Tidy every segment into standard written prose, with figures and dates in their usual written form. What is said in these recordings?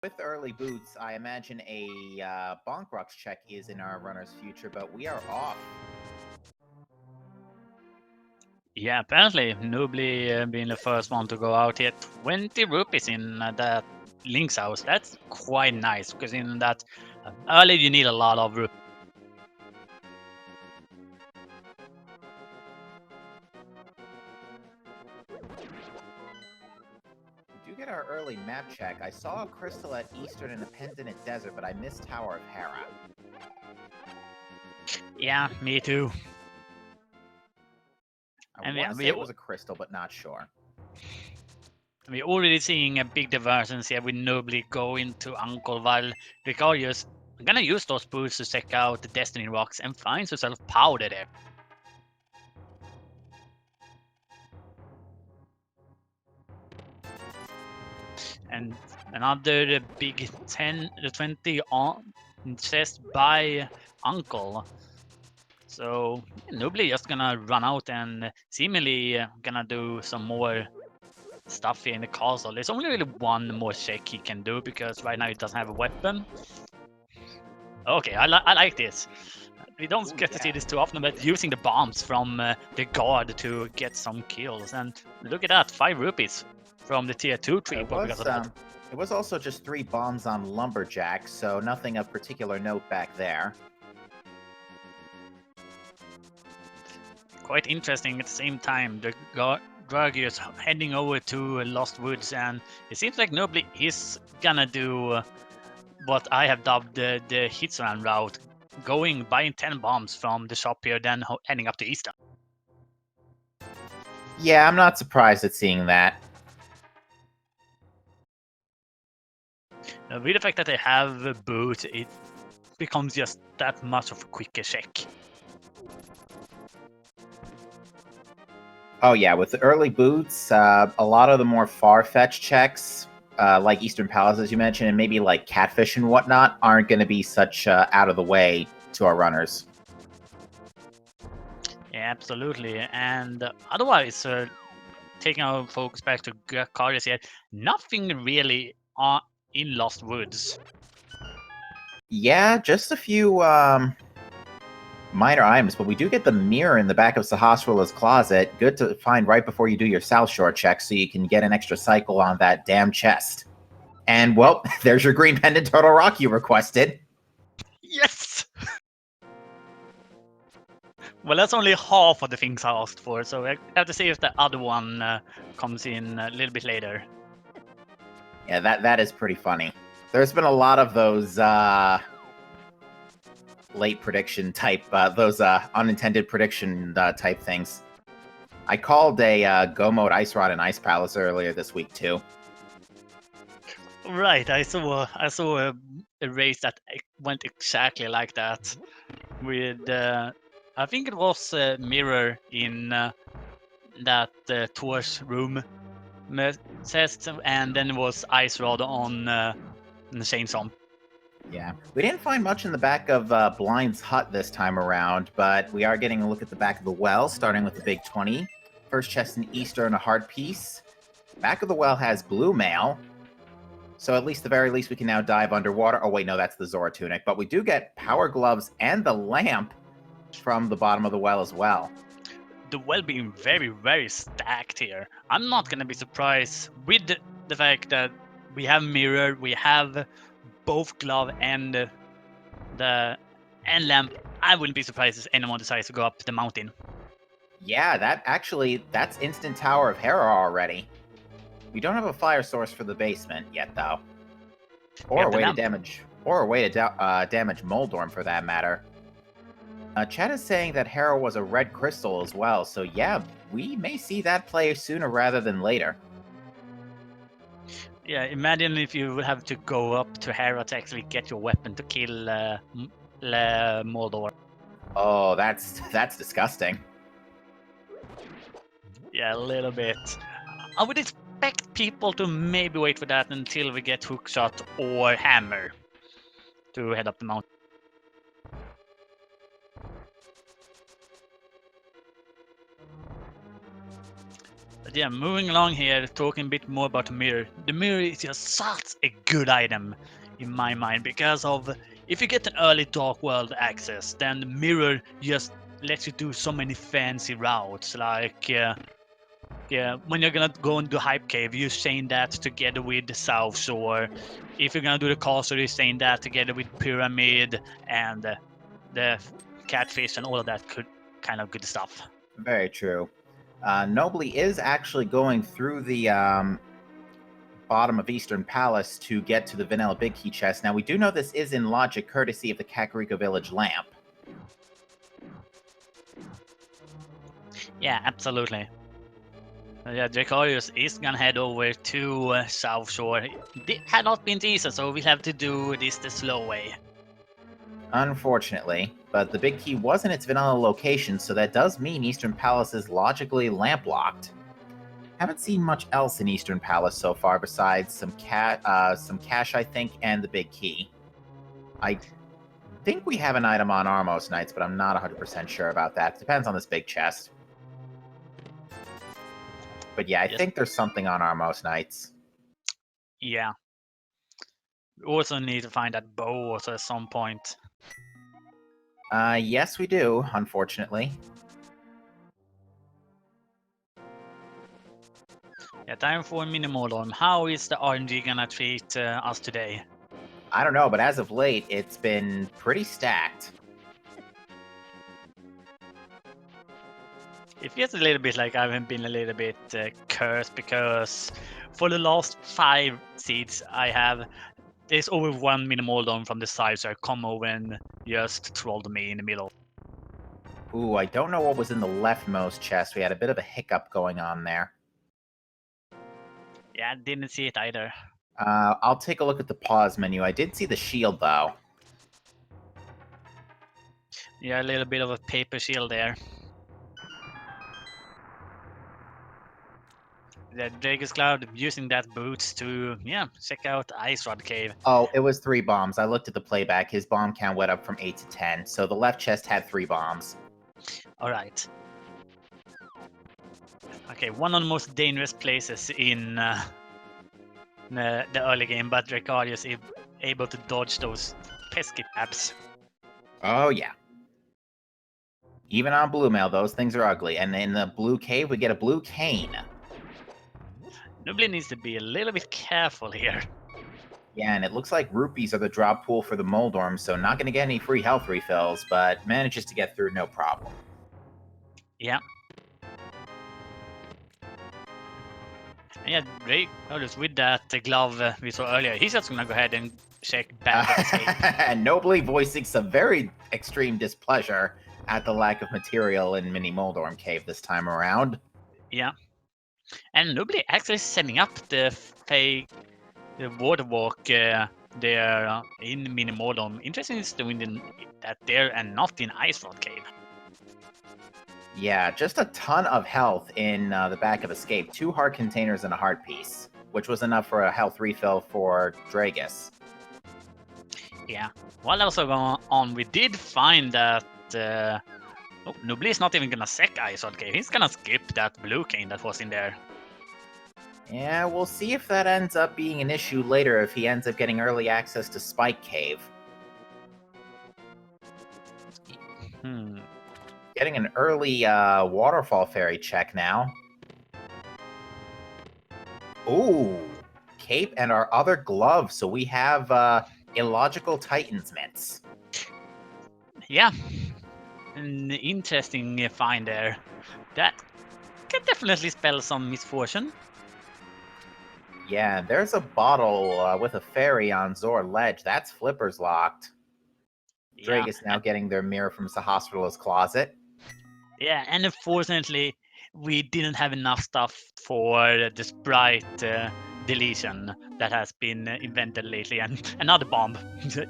With early boots, I imagine a bonk rocks check is in our runner's future, but we are off. Yeah, apparently Nubly being the first one to go out here, 20 rupees in that Link's house. That's quite nice because in that early you need a lot of rupees. We do get our early map check. I saw a crystal at Eastern and a pendant at Desert, but I missed Tower of Hera. Yeah, me too. I And want to say it was a crystal, but not sure. we're already seeing a big divergence here with Nubly going to Uncle while Vicarious gonna use those boots to check out the Destiny rocks and finds herself powder there. And another big 10, 20 on chest by Uncle. So Nubly just gonna run out and seemingly gonna do some more stuff here in the castle. There's only really one more check he can do because right now he doesn't have a weapon. Okay, I like this. We don't get to see this too often, but using the bombs from the guard to get some kills. And look at that, 5 rupees from the tier 2 tree. It was also just 3 bombs on Lumberjack, so nothing of particular note back there. Quite interesting at the same time. The Drug is heading over to Lost Woods, and it seems like Nobly is gonna do what I have dubbed the Hitsaran route, going buying 10 bombs from the shop here, then heading up to Eastern. Yeah, I'm not surprised at seeing that. With the fact that they have a boot, it becomes just that much of a quicker check. Oh yeah, with the early boots, a lot of the more far-fetched checks, like Eastern Palace, as you mentioned, and maybe like Catfish and whatnot, aren't going to be such out of the way to our runners. Yeah, absolutely. And otherwise, taking our focus back to Gakarius here, nothing really in Lost Woods. Yeah, just a few minor items, but we do get the mirror in the back of Sahasrala's closet. Good to find right before you do your South Shore check, so you can get an extra cycle on that damn chest. And, well, there's your green pendant turtle rock you requested. Yes! Well, that's only half of the things I asked for, so I have to see if the other one comes in a little bit later. Yeah, that is pretty funny. There's been a lot of those late prediction type, those unintended prediction type things. I called a Go Mode Ice Rod and Ice Palace earlier this week too. Right, I saw a race that went exactly like that. With I think it was Mirror in that Tor's room test, and then it was Ice Rod on the chainsaw. Yeah, we didn't find much in the back of Blind's hut this time around, but we are getting a look at the back of the well, starting with the big 20. First chest in Easter and a heart piece. Back of the well has blue mail, so at least the very least we can now dive underwater. Oh wait, no, that's the Zora tunic, but we do get power gloves and the lamp from the bottom of the well as well. The well being very, very stacked here. I'm not gonna be surprised with the fact that we have mirror, we have both glove and the lamp. I wouldn't be surprised if anyone decides to go up the mountain. Yeah, that's instant Tower of Hera already. We don't have a fire source for the basement yet, though, or a way to damage Moldorm for that matter. Chat is saying that Hera was a red crystal as well, so yeah, we may see that play sooner rather than later. Yeah, imagine if you would have to go up to Hera to actually get your weapon to kill Moldor. Oh, that's disgusting. Yeah, a little bit. I would expect people to maybe wait for that until we get Hookshot or Hammer to head up the mountain. But yeah, moving along here, talking a bit more about the mirror. The mirror is just such a good item in my mind because of if you get an early Dark World access, then the mirror just lets you do so many fancy routes. Like, yeah, when you're gonna go into Hype Cave, you're saying that together with the South Shore. If you're gonna do the castle, you're saying that together with Pyramid and the Catfish and all of that kind of good stuff. Very true. Nobly is actually going through the bottom of Eastern Palace to get to the Vanilla Big Key chest. Now, we do know this is in logic courtesy of the Kakariko Village lamp. Yeah, absolutely. Yeah, Dracarius is gonna head over to South Shore. It had not been easy, so we'll have to do this the slow way. Unfortunately, but the Big Key was in its vanilla location, so that does mean Eastern Palace is logically lamp-locked. Haven't seen much else in Eastern Palace so far besides some cash, I think, and the Big Key. I think we have an item on Armos Knights, but I'm not 100% sure about that. Depends on this big chest. But yeah, I think there's something on Armos Knights. Yeah. We also need to find that bow also at some point. Yes, we do, unfortunately. Yeah, time for Minimodon. How is the RNG gonna treat us today? I don't know, but as of late, it's been pretty stacked. It feels a little bit like I've been a little bit cursed because for the last 5 seeds I have, there's over one Minimoldon from the side, so I come over and just trolled me in the middle. Ooh, I don't know what was in the leftmost chest. We had a bit of a hiccup going on there. Yeah, I didn't see it either. I'll take a look at the pause menu. I did see the shield, though. Yeah, a little bit of a paper shield there. The Dragus Cloud using that boots to, yeah, check out Ice Rod Cave. Oh, it was 3 bombs. I looked at the playback. His bomb count went up from 8 to 10, so the left chest had 3 bombs. Alright. Okay, one of the most dangerous places in the early game, but Dracarius is able to dodge those pesky taps. Oh, yeah. Even on Blue Mail, those things are ugly. And in the Blue Cave, we get a Blue Cane. Nobly needs to be a little bit careful here. Yeah, and it looks like rupees are the drop pool for the Moldorm, so not going to get any free health refills, but manages to get through no problem. Yeah. And yeah, Dracarius with that glove we saw earlier, he's just gonna go ahead and check back escape. And nobly voicing some very extreme displeasure at the lack of material in Mini Moldorm Cave this time around. Yeah. And nobody actually setting up the water walk there in Minimodon. Interesting is doing that there and not in Ice Rod Cave. Yeah, just a ton of health in the back of Escape. 2 heart containers and a heart piece, which was enough for a health refill for Dragus. Yeah. While also going on, we did find that Nobly is not even gonna sec Ice Rod Cave. He's gonna skip that blue cane that was in there. Yeah, we'll see if that ends up being an issue later if he ends up getting early access to Spike Cave. Getting an early Waterfall Fairy check now. Ooh, Cape and our other glove, so we have Illogical Titan's Mitts. Yeah, an interesting find there. That can definitely spell some misfortune. Yeah, there's a bottle with a fairy on Zor Ledge. That's Flipper's locked. Yeah. Dragus now getting their mirror from Sahasrarul's closet. Yeah, and unfortunately, we didn't have enough stuff for the sprite deletion that has been invented lately, and another bomb.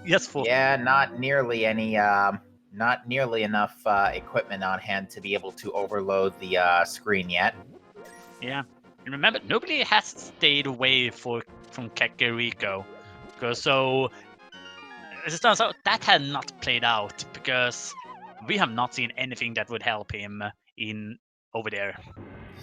Yes, for Yeah, not nearly enough equipment on hand to be able to overload the screen yet. Yeah, and remember, nobody has stayed away from Kakariko, because so as it turns out, that had not played out because we have not seen anything that would help him in over there.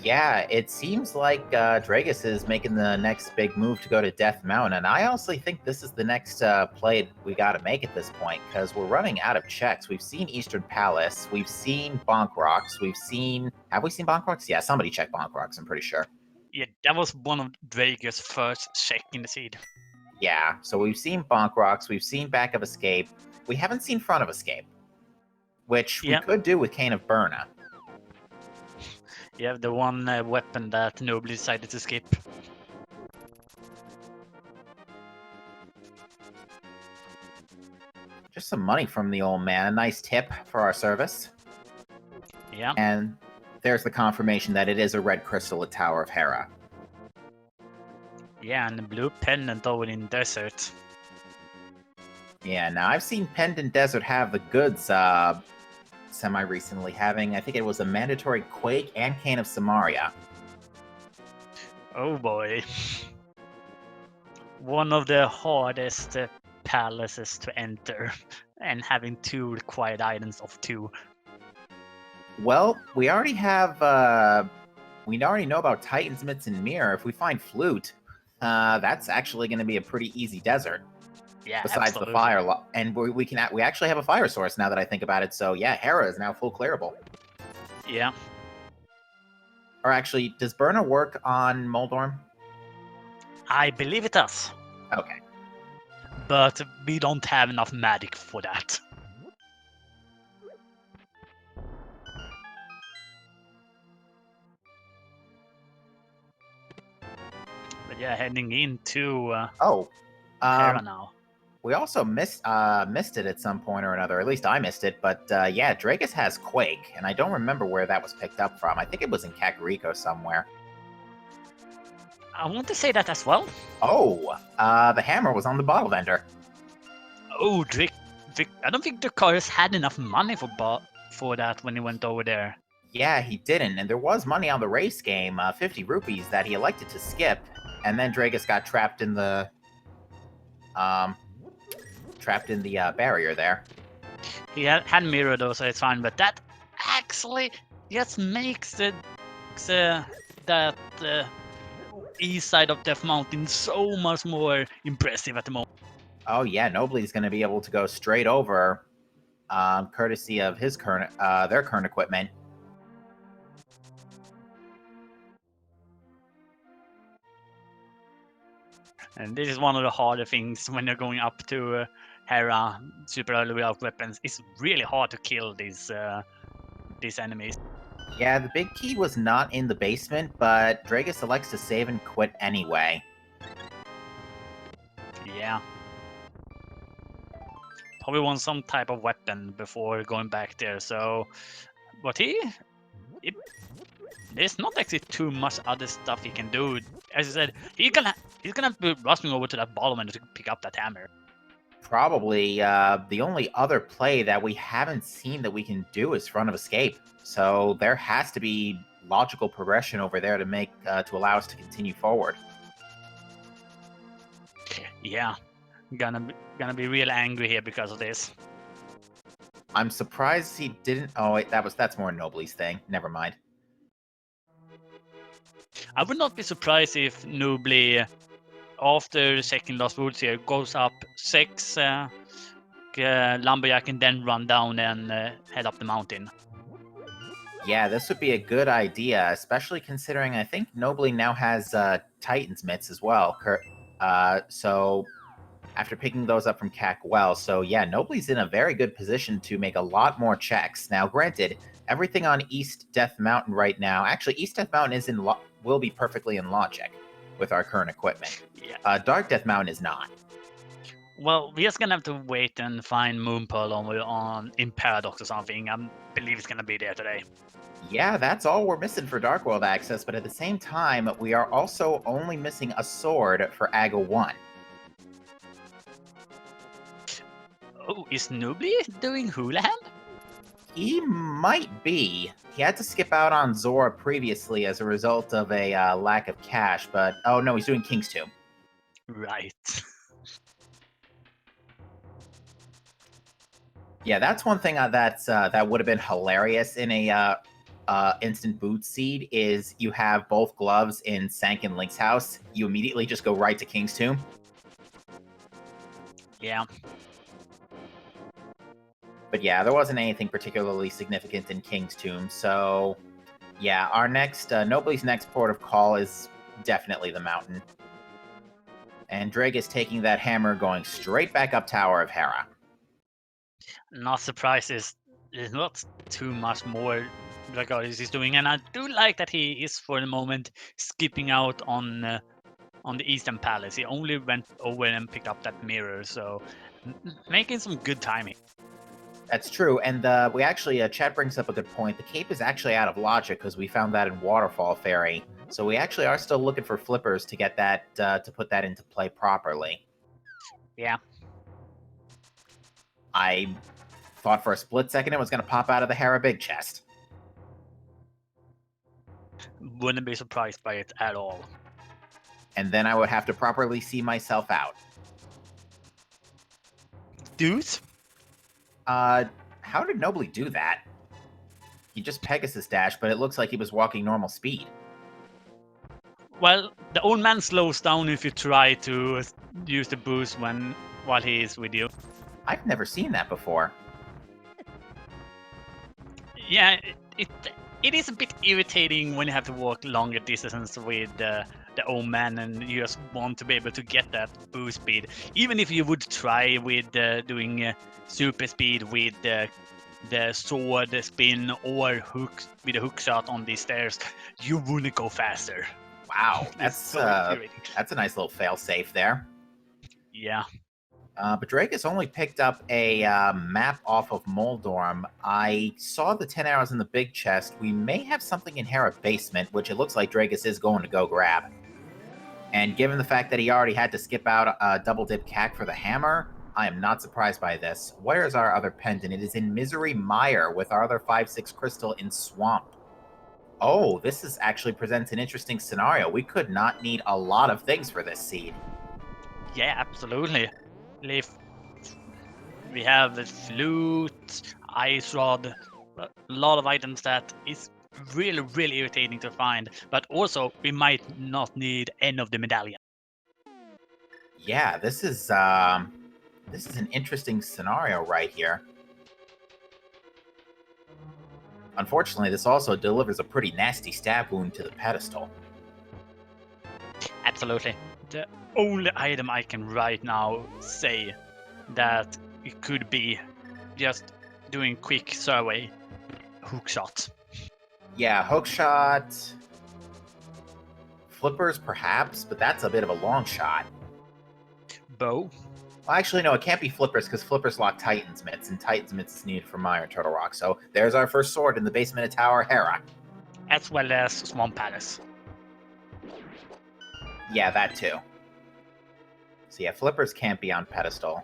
Yeah, it seems like Dragus is making the next big move to go to Death Mountain, and I honestly think this is the next play we got to make at this point because we're running out of checks. We've seen Eastern Palace, we've seen Bonk Rocks, have we seen Bonk Rocks? Yeah, somebody checked Bonk Rocks, I'm pretty sure. Yeah, that was one of Drake's first check in the seed. Yeah, so we've seen Bonk Rocks, we've seen Back of Escape, we haven't seen Front of Escape, which we could do with Cane of Burna. Yeah, the one weapon that nobody decided to skip. Just some money from the old man, a nice tip for our service. Yeah. And there's the confirmation that it is a red crystal at Tower of Hera. Yeah, and the blue pendant over in Desert. Yeah, now I've seen Pendant Desert have the goods semi-recently, having, I think it was a mandatory Quake and Cane of Samaria. Oh boy. One of the hardest palaces to enter, and having 2 required items of 2. Well, we already have, we already know about Titan's Mitts and Mirror. If we find Flute, that's actually going to be a pretty easy desert. Yeah, besides absolutely. the fire, and we actually have a fire source now that I think about it. So yeah, Hera is now full clearable. Yeah. Or actually, does Burna work on Moldorm? I believe it does. Okay. But we don't have enough magic for that. But yeah, heading into Hera now. We also missed it at some point or another. At least I missed it. But yeah, Dragus has Quake, and I don't remember where that was picked up from. I think it was in Kakariko somewhere. I want to say that as well. Oh, the hammer was on the bottle vendor. Oh, Drake, I don't think Dracarys had enough money for that when he went over there. Yeah, he didn't, and there was money on the race game, 50 rupees that he elected to skip, and then Dragus got trapped in the barrier there. He had mirror though, so it's fine. But that actually just makes that east side of Death Mountain so much more impressive at the moment. Oh yeah, Nobly's going to be able to go straight over, courtesy of his their current equipment. And this is one of the harder things when you're going up to Hera super early without weapons. It's really hard to kill these enemies. Yeah, the big key was not in the basement, but Dragus elects to save and quit anyway. Yeah. Probably want some type of weapon before going back there, so... But there's not actually too much other stuff he can do. As I said, he's gonna be rushing over to that bottom and to pick up that hammer. Probably the only other play that we haven't seen that we can do is Front of Escape. So there has to be logical progression over there to make to allow us to continue forward. Yeah, gonna be real angry here because of this. I'm surprised he didn't. Oh wait, that's more Nobly's thing. Never mind. I would not be surprised if Nobly, after the second last woods here, goes up 6 lumberjack and then run down and head up the mountain. Yeah, this would be a good idea, especially considering I think Nobly now has Titan's Mitts as well. So after picking those up from Cac Well, so yeah, Nobly's in a very good position to make a lot more checks. Now, granted, everything on East Death Mountain right now, actually, East Death Mountain will be perfectly in logic with our current equipment. Yeah. Dark Death Mountain is not. Well, we're just gonna have to wait and find Moonpearl in Paradox or something. I believe it's gonna be there today. Yeah, that's all we're missing for Dark World access, but at the same time, we are also only missing a sword for Aga 1. Oh, is Nobly doing Hula Hand? He might be. He had to skip out on Zora previously as a result of a lack of cash, but oh no, he's doing King's Tomb. Right. Yeah, that's one thing that would have been hilarious in a instant boot seed is you have both gloves in Sank and Link's house. You immediately just go right to King's Tomb. Yeah. But yeah, there wasn't anything particularly significant in King's Tomb. So yeah, our next, Nobody's next port of call is definitely the mountain. And Drake is taking that hammer going straight back up Tower of Hera. Not surprised is not too much more Dragaris is doing, and I do like that he is for the moment skipping out on the Eastern Palace. He only went over and picked up that mirror, so making some good timing. That's true, and we actually, Chat brings up a good point. The cape is actually out of logic because we found that in Waterfall Fairy. So we actually are still looking for flippers to get that, to put that into play properly. Yeah. I thought for a split second it was going to pop out of the Hera big chest. Wouldn't be surprised by it at all. And then I would have to properly see myself out. Dudes? How did Nobly do that? He just Pegasus dashed, but it looks like he was walking normal speed. Well, the old man slows down if you try to use the boost while he is with you. I've never seen that before. Yeah, it is a bit irritating when you have to walk longer distance with the old man and you just want to be able to get that boost speed. Even if you would try with doing super speed with the sword spin or hook with a hook shot on these stairs, you wouldn't go faster. Wow, It's so infuriating. that's a nice little fail-safe there. Yeah. But Drake has only picked up a map off of Moldorm. I saw the 10 arrows in the big chest. We may have something in Hera basement, which it looks like Drakus is going to go grab. And given the fact that he already had to skip out a double dip cack for the hammer, I am not surprised by this. Where is our other pendant? It is in Misery Mire with our other 5/6 crystal in Swamp. Oh, this is actually presents an interesting scenario. We could not need a lot of things for this seed. Yeah, absolutely. If we have the flute, ice rod, a lot of items that is really, really irritating to find. But also, we might not need any of the medallion. Yeah, this is an interesting scenario right here. Unfortunately, this also delivers a pretty nasty stab wound to the pedestal. Absolutely. The only item I can right now say that it could be just doing quick survey hook shot. Yeah, hookshot, flippers perhaps, but that's a bit of a long shot. Bow. Well, actually, no, it can't be flippers because flippers lock Titan's Mitts, and Titan's Mitts is needed for Mire Turtle Rock. So there's our first sword in the basement of Tower Hera. As well as Swamp Palace. Yeah, that too. So yeah, flippers can't be on pedestal.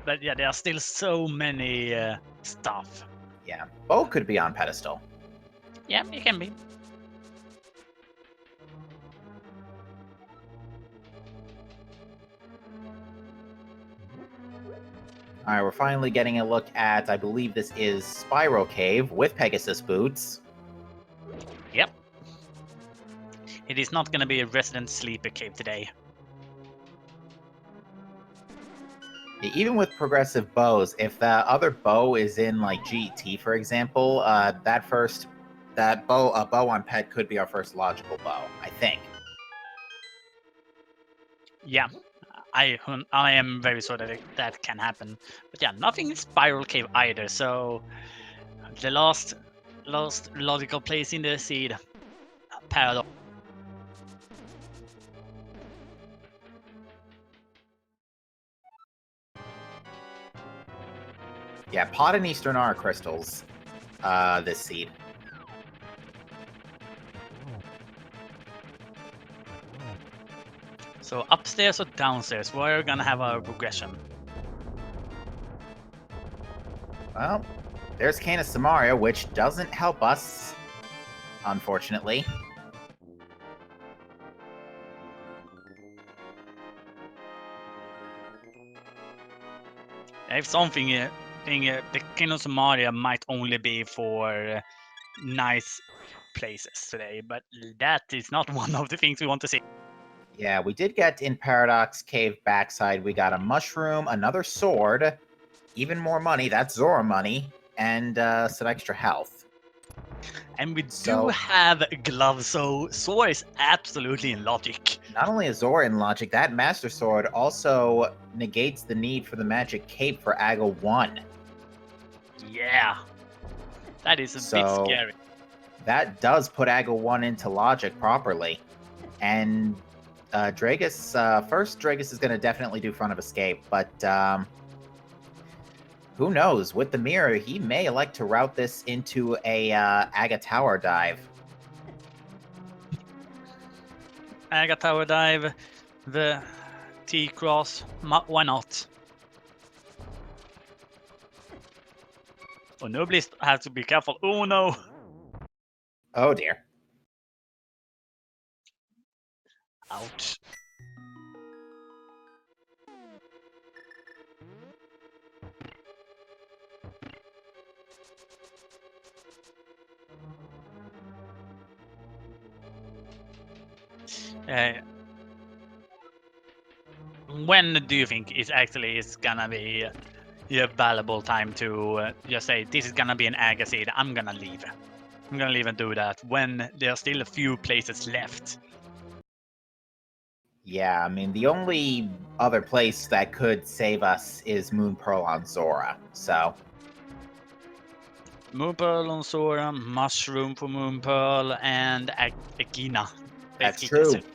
But yeah, there are still so many stuff. Yeah, bow could be on pedestal. Yeah, it can be. All right, we're finally getting a look at, I believe this is Spyro Cave with Pegasus boots. Yep. It is not going to be a resident sleeper cave today. Even with progressive bows, if the other bow is in like GT, for example, that bow, a bow on pet could be our first logical bow, I think. Yeah, I am very sure that that can happen. But yeah, nothing in Spiral Cave either. So the last logical place in the seed, Paradox. Yeah, Pot and Eastern are crystals, this seed. So upstairs or downstairs, we're gonna have our progression. Well, there's Canis Samaria, which doesn't help us, unfortunately. If something, the Kingdom Samaria might only be for nice places today, but that is not one of the things we want to see. Yeah, we did get in Paradox Cave backside. We got a mushroom, another sword, even more money. That's Zora money, and some extra health. And we do So- have gloves, so Sora is absolutely in logic. Not only is Zora in logic, that Master Sword also negates the need for the magic cape for Aga 1. Yeah. That is a bit So- scary. That does put Aga 1 into logic properly. And Dragus, first Dragus is going to definitely do front of escape, but who knows? With the mirror, he may elect to route this into a Aga Tower dive. Aga Tower Dive, the T-Cross, why not? Oh, Noblist has to be careful. Oh no! Oh dear. Ouch. When do you think is gonna be a valuable time to just say this is gonna be an Aga seed? I'm gonna leave. I'm gonna leave and do that when there are still a few places left. Yeah, I mean, the only other place that could save us is Moon Pearl on Zora. So, Moonpearl on Sora, Mushroom for Moonpearl, and Agina. that's Basically, true.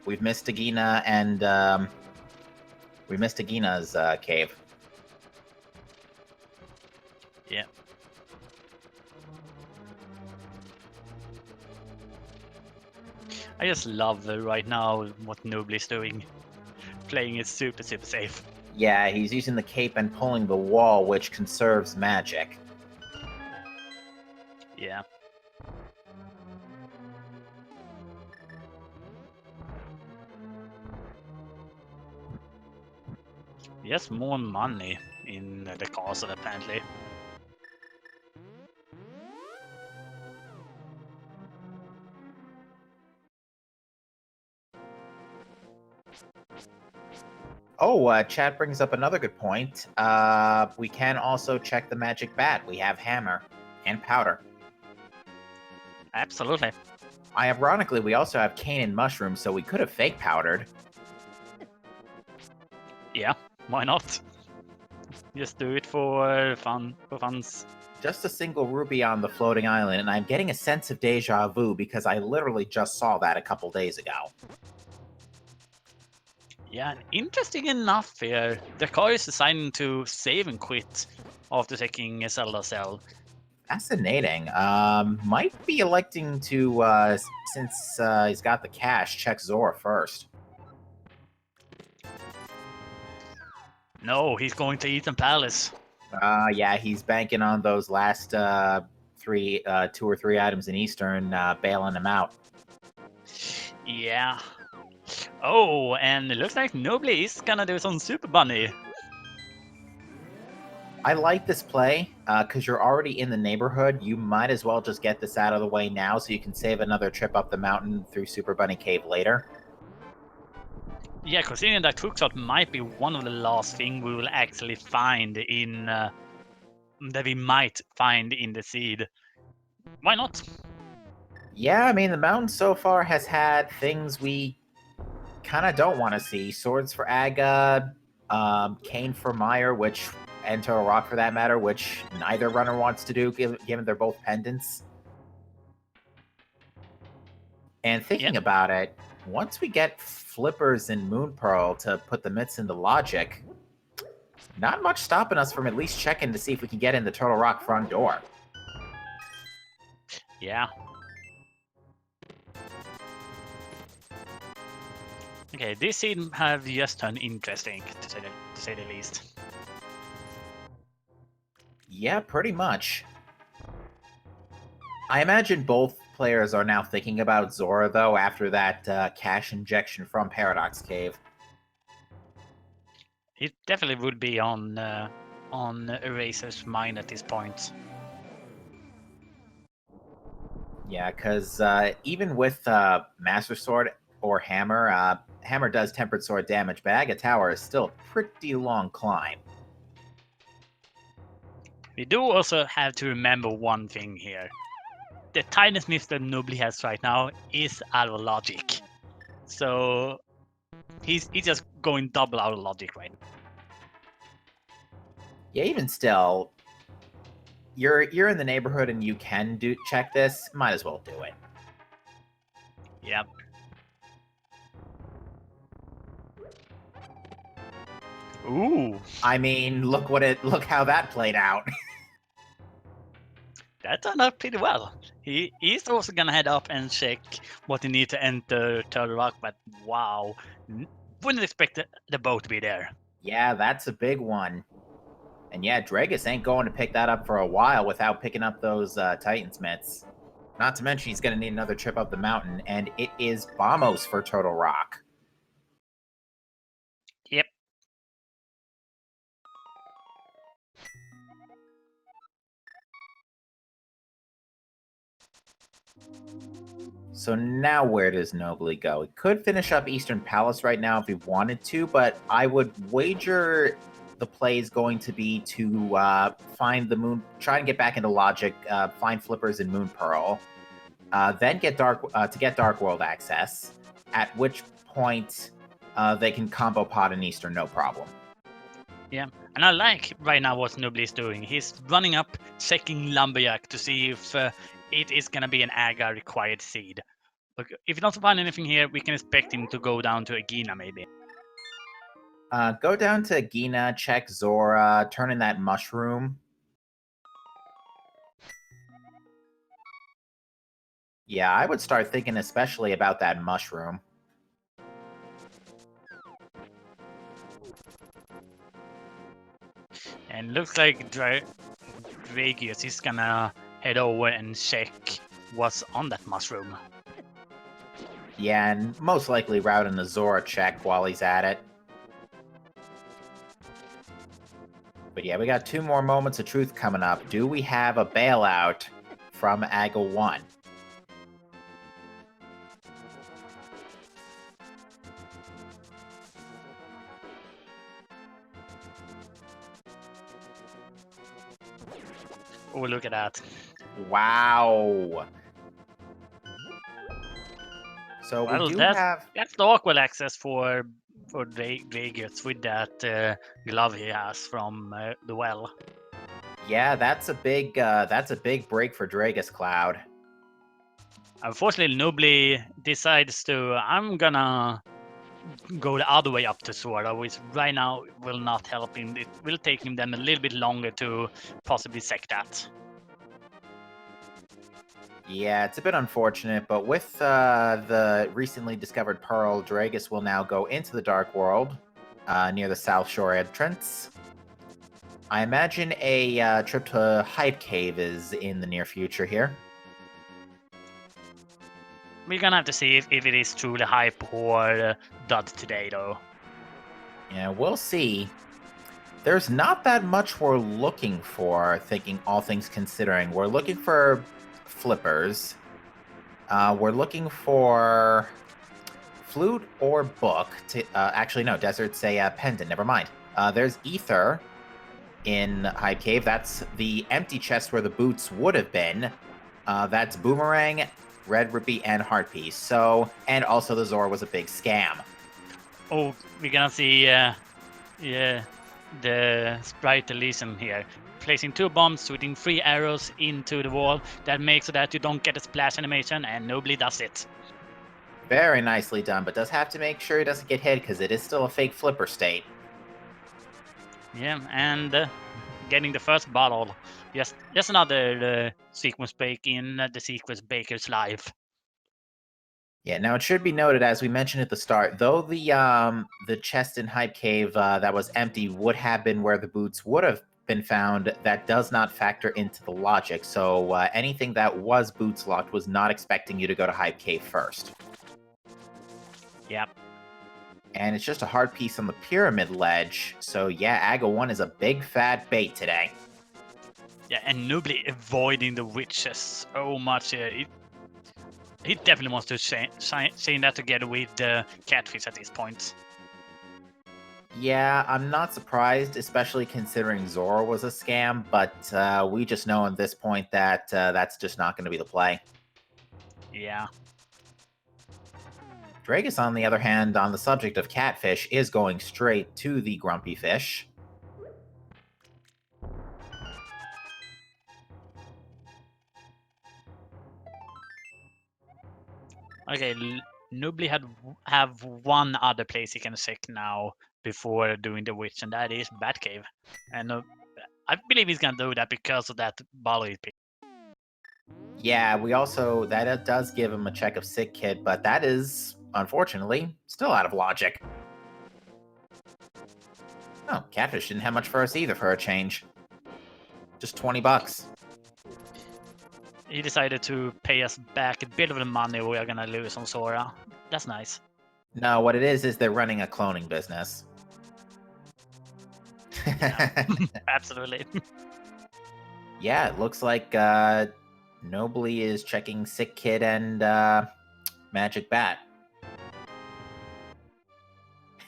We've missed Agina, and we missed Agina's cave. Yeah. I just love right now what Nobly's doing. Playing it super safe. Yeah, he's using the cape and pulling the wall, which conserves magic. Yeah. Yes, more money in the castle apparently. Oh, chat brings up another good point. We can also check the magic bat. We have hammer and powder. Absolutely. Ironically, we also have cane and mushroom, so we could have fake powdered. Yeah, why not? Just do it for funs. Just a single ruby on the floating island, and I'm getting a sense of deja vu because I literally just saw that a couple days ago. Yeah, and interesting enough here, the car is deciding to save and quit after taking a Zelda cell. Fascinating. Might be electing to, since he's got the cash, check Zora first. No, he's going to Ethan Palace. Yeah, he's banking on those last 2 or 3 items in Eastern, bailing him out. Yeah. Oh, and it looks like Nobly is gonna do some Super Bunny. I like this play because you're already in the neighborhood. You might as well just get this out of the way now so you can save another trip up the mountain through Super Bunny Cave later. Yeah, considering that hookshot might be one of the last thing we will actually find in that we might find in the seed. Why not? Yeah, I mean, the mountain so far has had things we kind of don't want to see. Swords for Aga, Cane for Meyer, and Turtle Rock for that matter, which neither runner wants to do, given they're both pendants. And thinking about it, once we get Flippers and Moon Pearl to put the mitts into logic, not much stopping us from at least checking to see if we can get in the Turtle Rock front door. Yeah. Okay, this seed have just turned interesting, to say the least. Yeah, pretty much. I imagine both players are now thinking about Zora, though, after that cash injection from Paradox Cave. It definitely would be on Eraser's mind at this point. Yeah, because even with Master Sword or Hammer, Hammer does Tempered Sword damage, but Aga Tower is still a pretty long climb. We do also have to remember one thing here. The tiny smith that Nobly has right now is out of logic. So he's just going double out of logic right now. Yeah, even still, you're in the neighborhood and you can check this. Might as well do it. Yep. Ooh, I mean, look how that played out. that turned out pretty well. He's also gonna head up and check what he needs to enter Turtle Rock, but wow, wouldn't expect the boat to be there. Yeah, that's a big one. And yeah, Dragus ain't going to pick that up for a while without picking up those Titansmiths. Not to mention he's going to need another trip up the mountain, and it is Bombos for Turtle Rock. Yep. So now where does Nobly go? He could finish up Eastern Palace right now if he wanted to, but I would wager the play is going to be to find the moon, try and get back into Logic, find Flippers and Moon Pearl, then get Dark World access, at which point they can combo pot in Eastern no problem. Yeah, and I like right now what Nobly is doing. He's running up, checking Lumberjack to see if it is gonna be an Aga required seed. Look, if he doesn't find anything here, we can expect him to go down to Agina maybe. Go down to Gina, check Zora, turn in that mushroom. Yeah, I would start thinking especially about that mushroom. And looks like Dragius is gonna head over and check what's on that mushroom. Yeah, and most likely route in the Zora check while he's at it. But yeah, we got 2 more moments of truth coming up. Do we have a bailout from Aga 1? Oh, look at that. Wow. So Well, we do have... that's the awkward access for Dragius with that glove he has from the well. Yeah, that's a big break for Dragus Cloud. Unfortunately, Nobly decides to, I'm gonna go the other way up to Sword, which right now will not help him. It will take him then a little bit longer to possibly sec that. Yeah, it's a bit unfortunate, but with the recently discovered Pearl, Dragus will now go into the Dark World near the South Shore entrance. I imagine a trip to Hype Cave is in the near future here. We're gonna have to see if it is truly hype or dud today, though. Yeah, we'll see. There's not that much we're looking for, thinking all things considering. We're looking for flippers. We're looking for flute or book. Actually, no, desert's a pendant. Never mind. There's ether in Hype Cave. That's the empty chest where the boots would have been. That's Boomerang, Red Rupee, and Heart Piece. So, and also the Zora was a big scam. Oh, we're gonna see the sprite Elysium here. Placing 2 bombs, shooting 3 arrows into the wall. That makes so that you don't get a splash animation, and Nobly does it. Very nicely done, but does have to make sure he doesn't get hit because it is still a fake flipper state. Yeah, and getting the first bottle. Just another sequence break in the sequence Baker's life. Yeah, now it should be noted, as we mentioned at the start, though the chest in Hype Cave that was empty would have been where the boots would have been found, that does not factor into the logic. So anything that was boots locked was not expecting you to go to Hype Cave first. Yep. And it's just a hard piece on the pyramid ledge. So yeah, Aga 1 is a big fat bait today. Yeah, and Nobly avoiding the witches so much. He definitely wants to say that together with the catfish at this point. Yeah, I'm not surprised, especially considering Zora was a scam, but we just know at this point that that's just not going to be the play. Yeah. Dragus, on the other hand, on the subject of catfish, is going straight to the grumpy fish. Okay, Nubly have one other place he can check now before doing the witch, and that is Batcave. And I believe he's gonna do that because of that Bali pick. Yeah, we also, that does give him a check of Sick Kid, but that is, unfortunately, still out of logic. Oh, Catfish didn't have much for us either for a change. Just 20 bucks. He decided to pay us back a bit of the money we are gonna lose on Sora. That's nice. No, what it is they're running a cloning business. Yeah. Absolutely. Yeah, it looks like Nobly is checking Sick Kid and Magic Bat.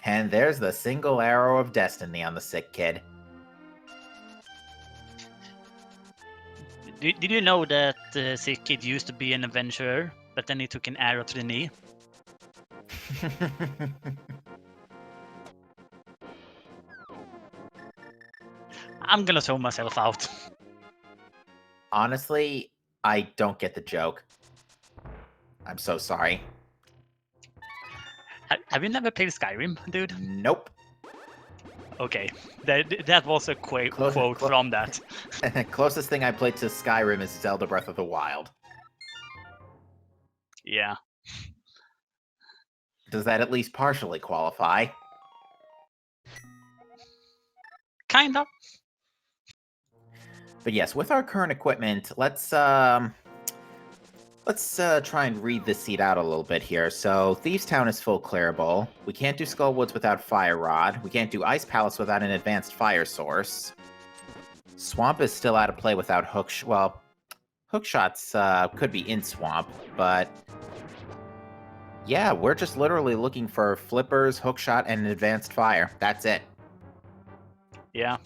And there's the single arrow of destiny on the Sick Kid. Did you know that Sick Kid used to be an adventurer, but then he took an arrow to the knee? I'm gonna throw myself out. Honestly, I don't get the joke. I'm so sorry. Have you never played Skyrim, dude? Nope. Okay, that was a quote from that. Closest thing I played to Skyrim is Zelda Breath of the Wild. Yeah. Does that at least partially qualify? Kind of. But yes, with our current equipment, let's try and read this seed out a little bit here. So Thieves Town is full clearable. We can't do Skullwoods without Fire Rod. We can't do Ice Palace without an advanced fire source. Swamp is still out of play without Hook shots could be in Swamp, but yeah, we're just literally looking for flippers, hookshot, and an advanced fire. That's it. Yeah.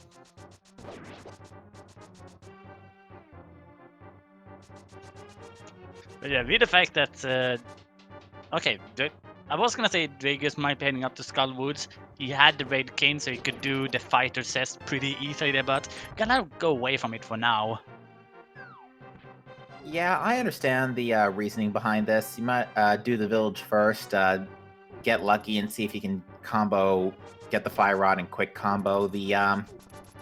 But yeah, with the fact that okay, I was gonna say Dragus might be heading up to Skullwoods. He had the Red Cane, so he could do the fighter test pretty easily there, but gonna go away from it for now. Yeah, I understand the reasoning behind this. You might do the village first, get lucky, and see if you can get the fire rod and quick combo the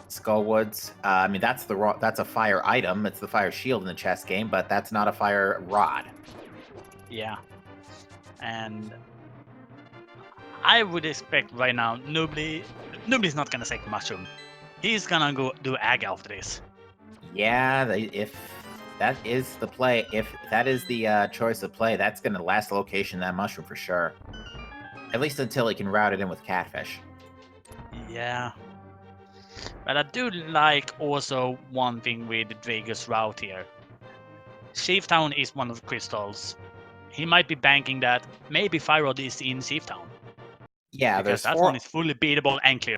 Skullwoods. I mean, that's a fire item. It's the fire shield in the chess game, but that's not a fire rod. Yeah, and I would expect right now nobody's not gonna take Mushroom. He's gonna go do Ag after this. Yeah, if that is the play, if that is the choice of play, that's going to last location that mushroom for sure. At least until he can route it in with Catfish. Yeah. But I do like also one thing with Dragus route here. Town is one of the crystals. He might be banking that maybe Fire Rod is in Town. Yeah, because that one is fully beatable and clear.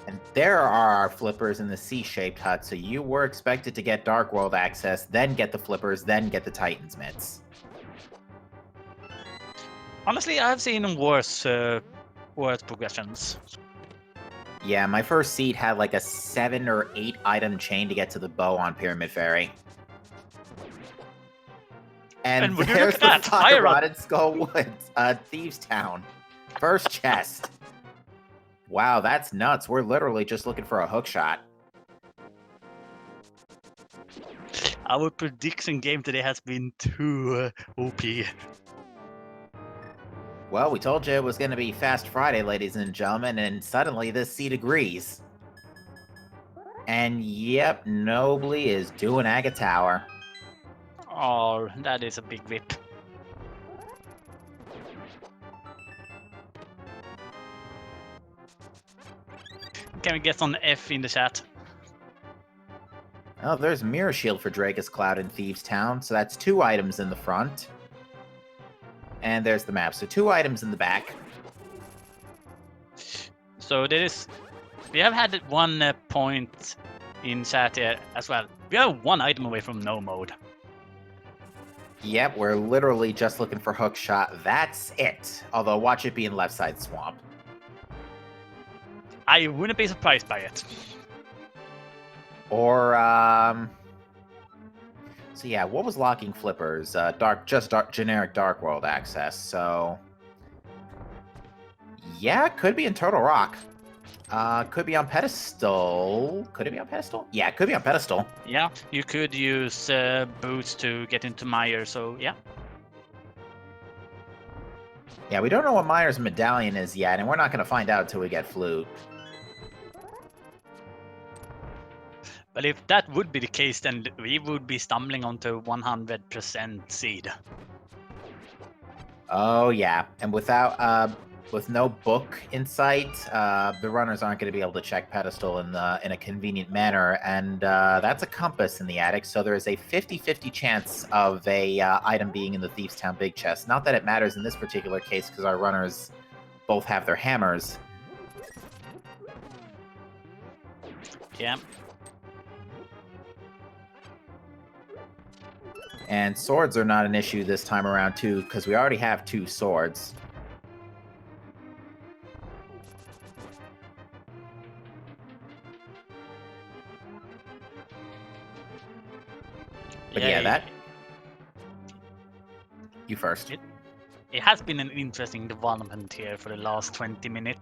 And there are flippers in the C-shaped hut, so you were expected to get Dark World access, then get the flippers, then get the Titan's mitts. Honestly, I've seen worse progressions. Yeah, my first seed had like a 7 or 8 item chain to get to the bow on Pyramid Fairy. And there's the Fire Rod at Skullwoods, Thieves Town. First chest. Wow, that's nuts. We're literally just looking for a hookshot. Our prediction game today has been too OP. Well, we told you it was going to be Fast Friday, ladies and gentlemen, and suddenly this seed agrees. And yep, Nobly is doing Aga Tower. Oh, that is a big whip. Can we get on F in the chat? Oh, there's Mirror Shield for Dragus Cloud in Thieves Town, so that's 2 items in the front. And there's the map. So 2 items in the back. So we have had 1 point in chat here as well. We are 1 item away from no mode. Yep, we're literally just looking for hook shot. That's it. Although, watch it be in left side swamp. I wouldn't be surprised by it. Or, so yeah, what was locking flippers? Generic Dark World access. So, yeah, could be in Turtle Rock. Could be on pedestal. Could it be on pedestal? Yeah, it could be on pedestal. Yeah, you could use boots to get into Meyer, so yeah. Yeah, we don't know what Meyer's medallion is yet, and we're not going to find out until we get Flute. But if that would be the case, then we would be stumbling onto 100% seed. Oh yeah, and with no book in sight, the runners aren't going to be able to check pedestal in a convenient manner, and that's a compass in the attic, so there is a 50-50 chance of a item being in the Thieves' Town big chest. Not that it matters in this particular case, because our runners both have their hammers. Yeah. And swords are not an issue this time around, too, because we already have 2 swords. But yeah, that... You first. It has been an interesting development here for the last 20 minutes.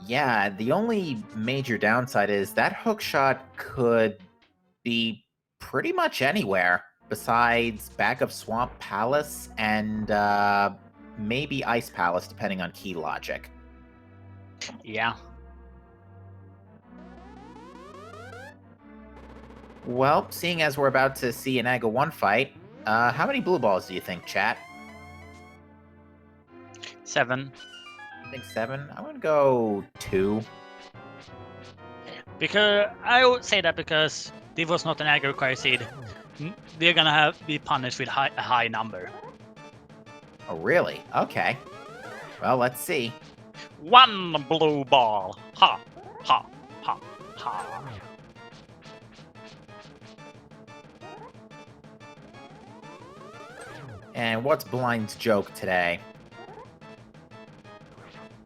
Yeah, the only major downside is that hook shot could be pretty much anywhere besides back of Swamp Palace and maybe Ice Palace, depending on key logic. Yeah. Well, seeing as we're about to see an Aga 1 fight, how many blue balls do you think, chat? 7. I think 7. I'm gonna go 2. Because I would say that because this was not an aggro required seed, we're gonna be punished with a high number. Oh, really? Okay. Well, let's see. 1 blue ball. Ha, ha, ha, ha. And what's Blind's joke today?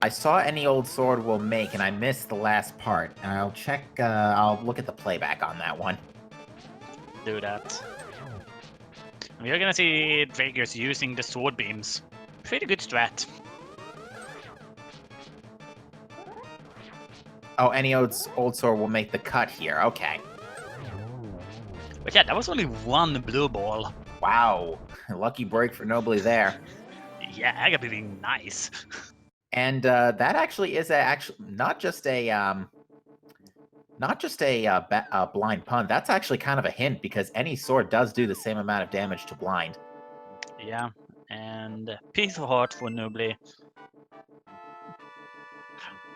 I saw any old sword will make, and I missed the last part. And I'll check, I'll look at the playback on that one. Do that. We're gonna see Dragers using the sword beams. Pretty good strat. Oh, any old sword will make the cut here. Okay. But yeah, that was only 1 blue ball. Wow. Lucky break for Nobly there. Yeah, I gotta be being nice. And that actually is not just a blind pun. That's actually kind of a hint because any sword does do the same amount of damage to blind. Yeah, and piece of heart for Nobly.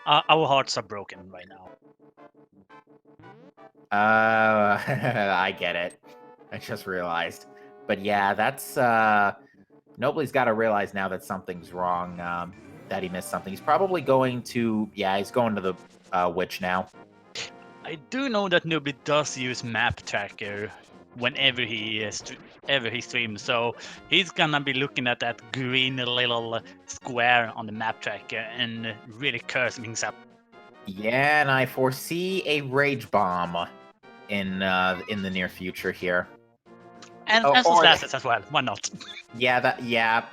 Our hearts are broken right now. I get it. I just realized. But yeah, that's Nobly's got to realize now that something's wrong. That he missed something. He's probably going to he's going to the witch now. I do know that Nobly does use map tracker whenever he streams, so he's gonna be looking at that green little square on the map tracker and really cursing himself. Yeah, and I foresee a rage bomb in the near future here. And some slashes as well. Why not? Yeah, yeah.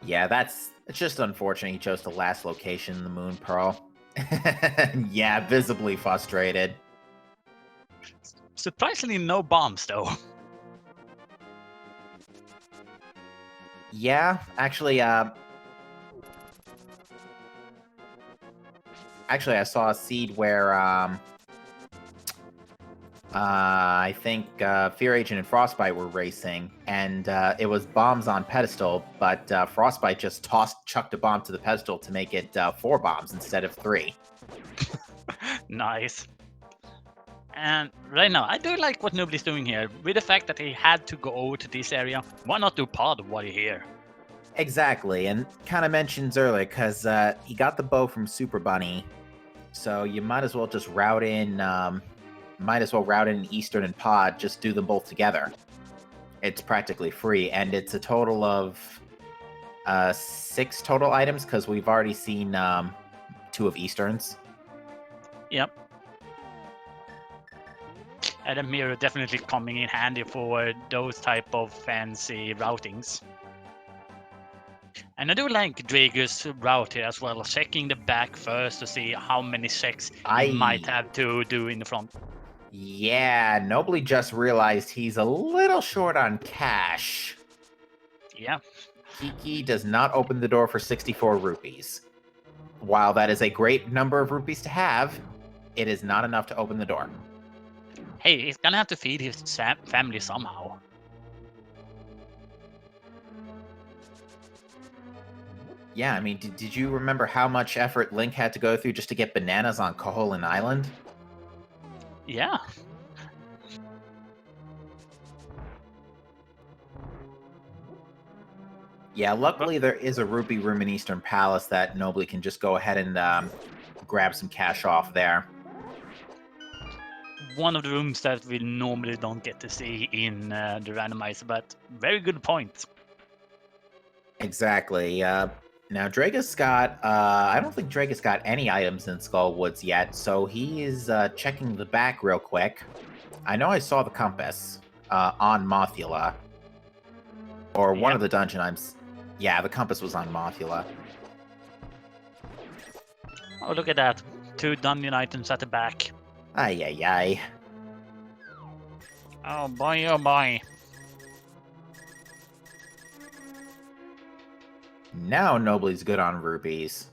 Yeah, it's just unfortunate he chose the last location in the Moon Pearl. Yeah, visibly frustrated. Surprisingly, no bombs though. Yeah, actually, I saw a seed where I think Fear Agent and Frostbite were racing, and it was bombs on pedestal, but Frostbite just chucked a bomb to the pedestal to make it 4 bombs instead of 3. Nice. And right now, I do like what Nobody's doing here. With the fact that he had to go over to this area, why not do part of what he here? Exactly, and kind of mentions earlier because he got the bow from Super Bunny, so you might as well just route in. Might as well route in Eastern and Pod. Just do them both together. It's practically free, and it's a total of 6 total items because we've already seen 2 of Easterns. Yep. And a mirror definitely coming in handy for those type of fancy routings. And I do like Drago's route here as well, checking the back first to see how many checks he might have to do in the front. Yeah, Nobly just realized he's a little short on cash. Yeah. Kiki does not open the door for 64 rupees. While that is a great number of rupees to have, it is not enough to open the door. Hey, he's gonna have to feed his family somehow. Yeah, I mean, did you remember how much effort Link had to go through just to get bananas on Koholin Island? Yeah. Yeah, luckily there is a rupee room in Eastern Palace that Nobly can just go ahead and grab some cash off there. One of the rooms that we normally don't get to see in the randomizer, but very good point. Exactly. Now Dragus got, I don't think Dragus got any items in Skull Woods yet, so he is checking the back real quick. I know I saw the compass on Mothula. Or one Yep. of the dungeon items. Yeah, the compass was on Mothula. Oh, look at that. 2 dungeon items at the back. Ay, ay, ay. Oh boy, oh boy. Now Nobly's good on rupees.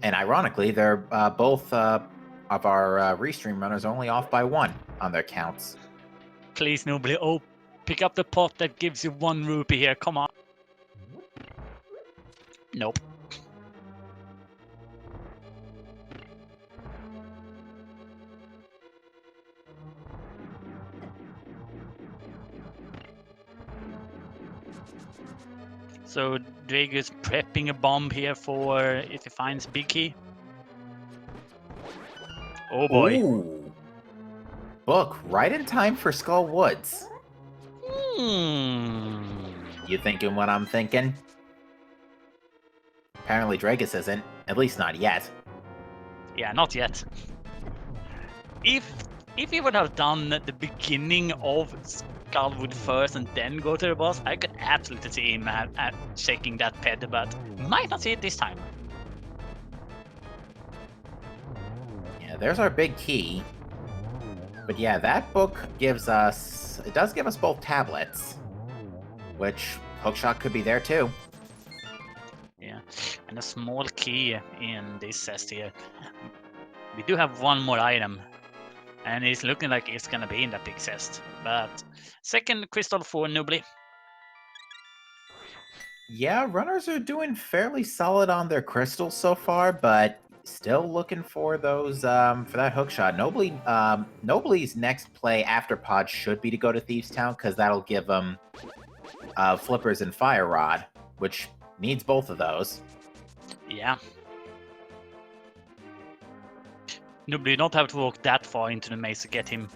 And ironically, they're both of our restream runners only off by 1 on their counts. Please, nobody. Oh, pick up the pot that gives you 1 rupee here. Come on. Nope. So Drago's prepping a bomb here for if he finds Big Key. Oh boy. Ooh. Book right in time for Skull Woods. You thinking what I'm thinking? Apparently Dragus isn't. At least not yet. Yeah, not yet. If he would have done the beginning of Skullwood first and then go to the boss, I could absolutely see him shaking that ped, but might not see it this time. Yeah, there's our big key. But yeah, that book gives us... It does give us both tablets. Which, Hookshot could be there too. Yeah, and a small key in this chest here. We do have 1 more item, and it's looking like it's gonna be in that big chest. But second crystal for Nubly. Yeah, runners are doing fairly solid on their crystals so far, but still looking for those for that hookshot. Nobly's next play after Pod should be to go to Thieves Town because that'll give them flippers and fire rod, which needs both of those. Yeah. Nubly, you don't have to walk that far into the maze to get him.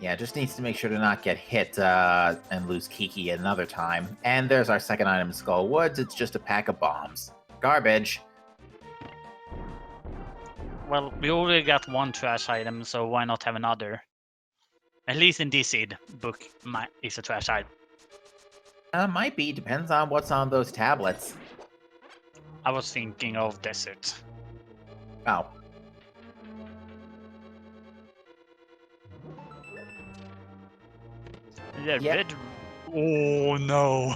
Yeah, just needs to make sure to not get hit and lose Kiki another time. And there's our second item in Skull Woods. It's just a pack of bombs. Garbage. Well, we already got 1 trash item, so why not have another? At least in this seed book is a trash item. Might be. Depends on what's on those tablets. I was thinking of desert. Oh. Yeah, Yep. red. Oh no.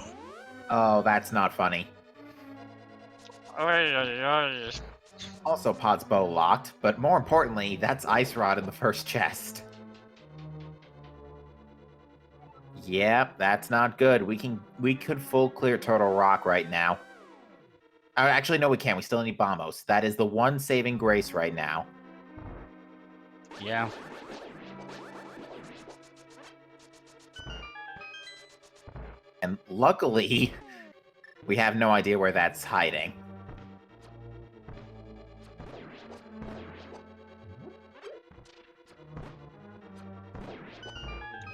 Oh, that's not funny. Also, Pod's bow locked, but more importantly, that's Ice Rod in the first chest. Yep, that's not good. We could full clear Turtle Rock right now. Actually, no, we can't. We still need Bombos. That is the one saving grace right now. Yeah. And luckily, we have no idea where that's hiding.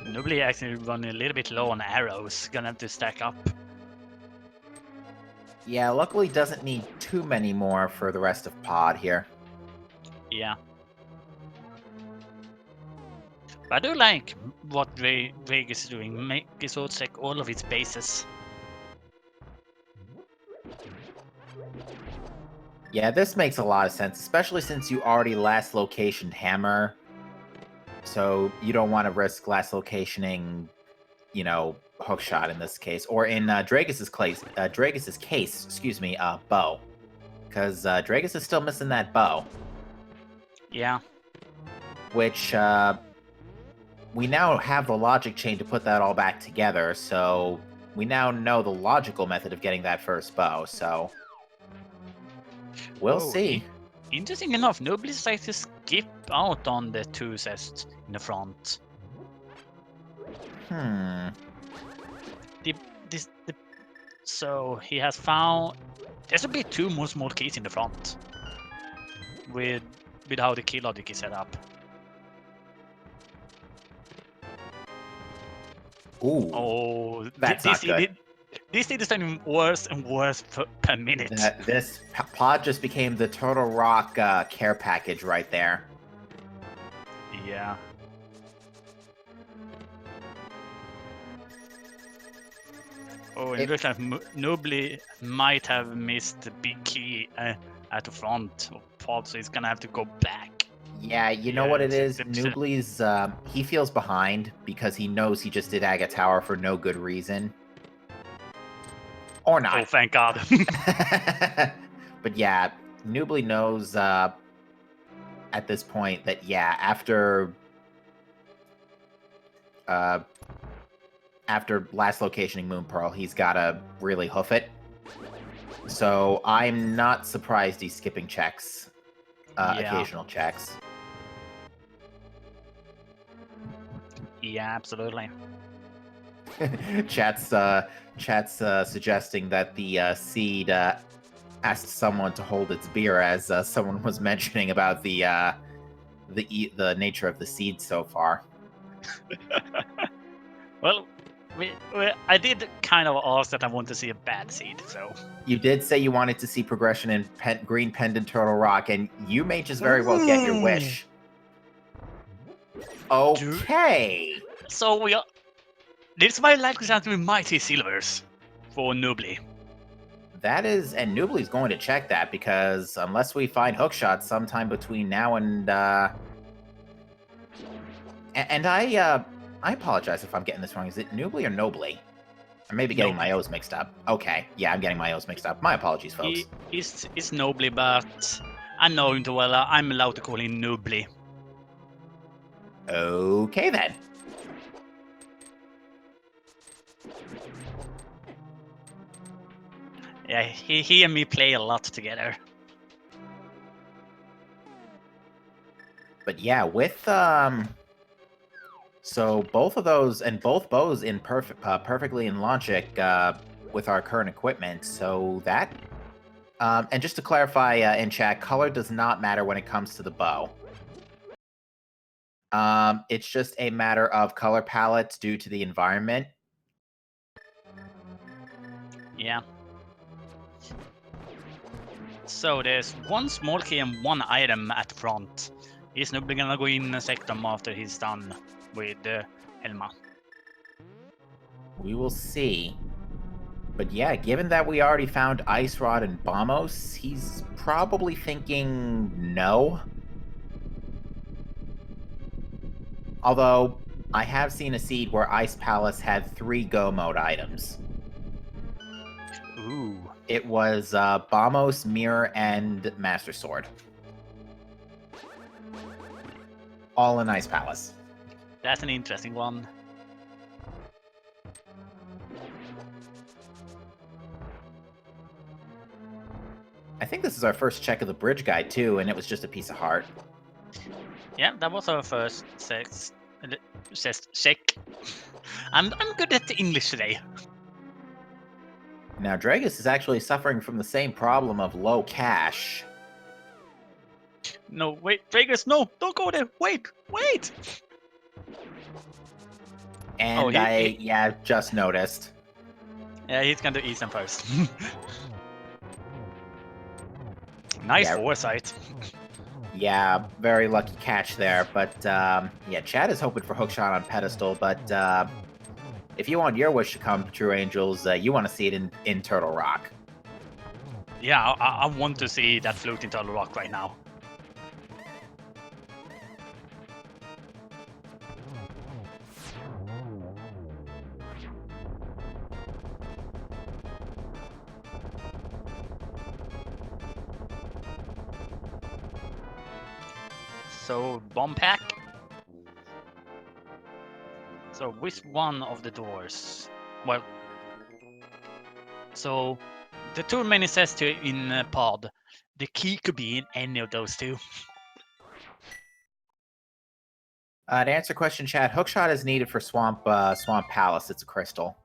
Nobly actually running a little bit low on arrows. Gonna have to stack up. Yeah, luckily doesn't need too many more for the rest of Pod here. Yeah. But I do like what Vegas is doing. Make it so check all of its bases. Yeah, this makes a lot of sense, especially since you already last locationed Hammer. So you don't want to risk last locationing, you know, Hookshot in this case, or in Dragus's case, excuse me, bow, because Dragus is still missing that bow. Yeah. Which we now have the logic chain to put that all back together. So we now know the logical method of getting that first bow. So we'll see. Interesting enough, nobody decided to skip out on the 2 chests in the front. So he has found there's a bit 2 more small keys in the front with how the key logic is set up. Ooh, Oh, that's not good. This is getting worse and worse per minute. This pod just became the Turtle Rock care package right there. Yeah. Oh, it looks like Nobly might have missed the big key at the front of Pod, so he's gonna have to go back. Yeah, you know what it is? Nubly's, he feels behind because he knows he just did Aga Tower for no good reason. Or not. Oh, thank God. But yeah, Nubly knows at this point that, yeah, after last locationing Moon Pearl, he's got to really hoof it. So I'm not surprised he's skipping checks, occasional checks. Yeah, absolutely. Chat's suggesting that the seed asked someone to hold its beer, as someone was mentioning about the nature of the seed so far. Well, I did kind of ask that I want to see a bad seed, so. You did say you wanted to see progression in Green Pendant Turtle Rock, and you may just very well get your wish. Okay. So we are. This might likely sound to be Mighty Silvers for Nubly. That is, and Nubly's going to check that, because unless we find Hookshot sometime between now and I apologize if I'm getting this wrong. Is it Nubly or Nobly? I may be getting my O's mixed up. Okay, yeah, I'm getting my O's mixed up. My apologies, folks. It's Nobly, but I know him too well. I'm allowed to call him Nubly. Okay, then. Yeah, he and me play a lot together. But yeah, with so both of those and both bows in perfectly in logic with our current equipment. So that and just to clarify in chat, color does not matter when it comes to the bow. It's just a matter of color palettes due to the environment. Yeah. So there's 1 small key and 1 item at the front. He's not gonna go in and check them after he's done with Helma. We will see. But yeah, given that we already found Ice Rod and Bombos, he's probably thinking no. Although, I have seen a seed where Ice Palace had 3 Go Mode items. Ooh. It was Bombos, Mirror, and Master Sword. All in Ice Palace. That's an interesting one. I think this is our first check of the bridge guide too, and it was just a piece of heart. Yeah, that was our first check. I'm good at the English today. Now, Dragus is actually suffering from the same problem of low cash. No, wait, Vegas, no, don't go there. Wait. And yeah, just noticed. Yeah, he's gonna do Ethan first. Nice foresight. Yeah, very lucky catch there. But yeah, Chad is hoping for hookshot on pedestal. But if you want your wish to come true, Angels, you want to see it in Turtle Rock. Yeah, I want to see that floating Turtle Rock right now. So, bomb pack. So, which one of the doors? Well, so the two remaining says to in pod. The key could be in any of those two. To answer question, Chad, hookshot is needed for Swamp Palace. It's a crystal.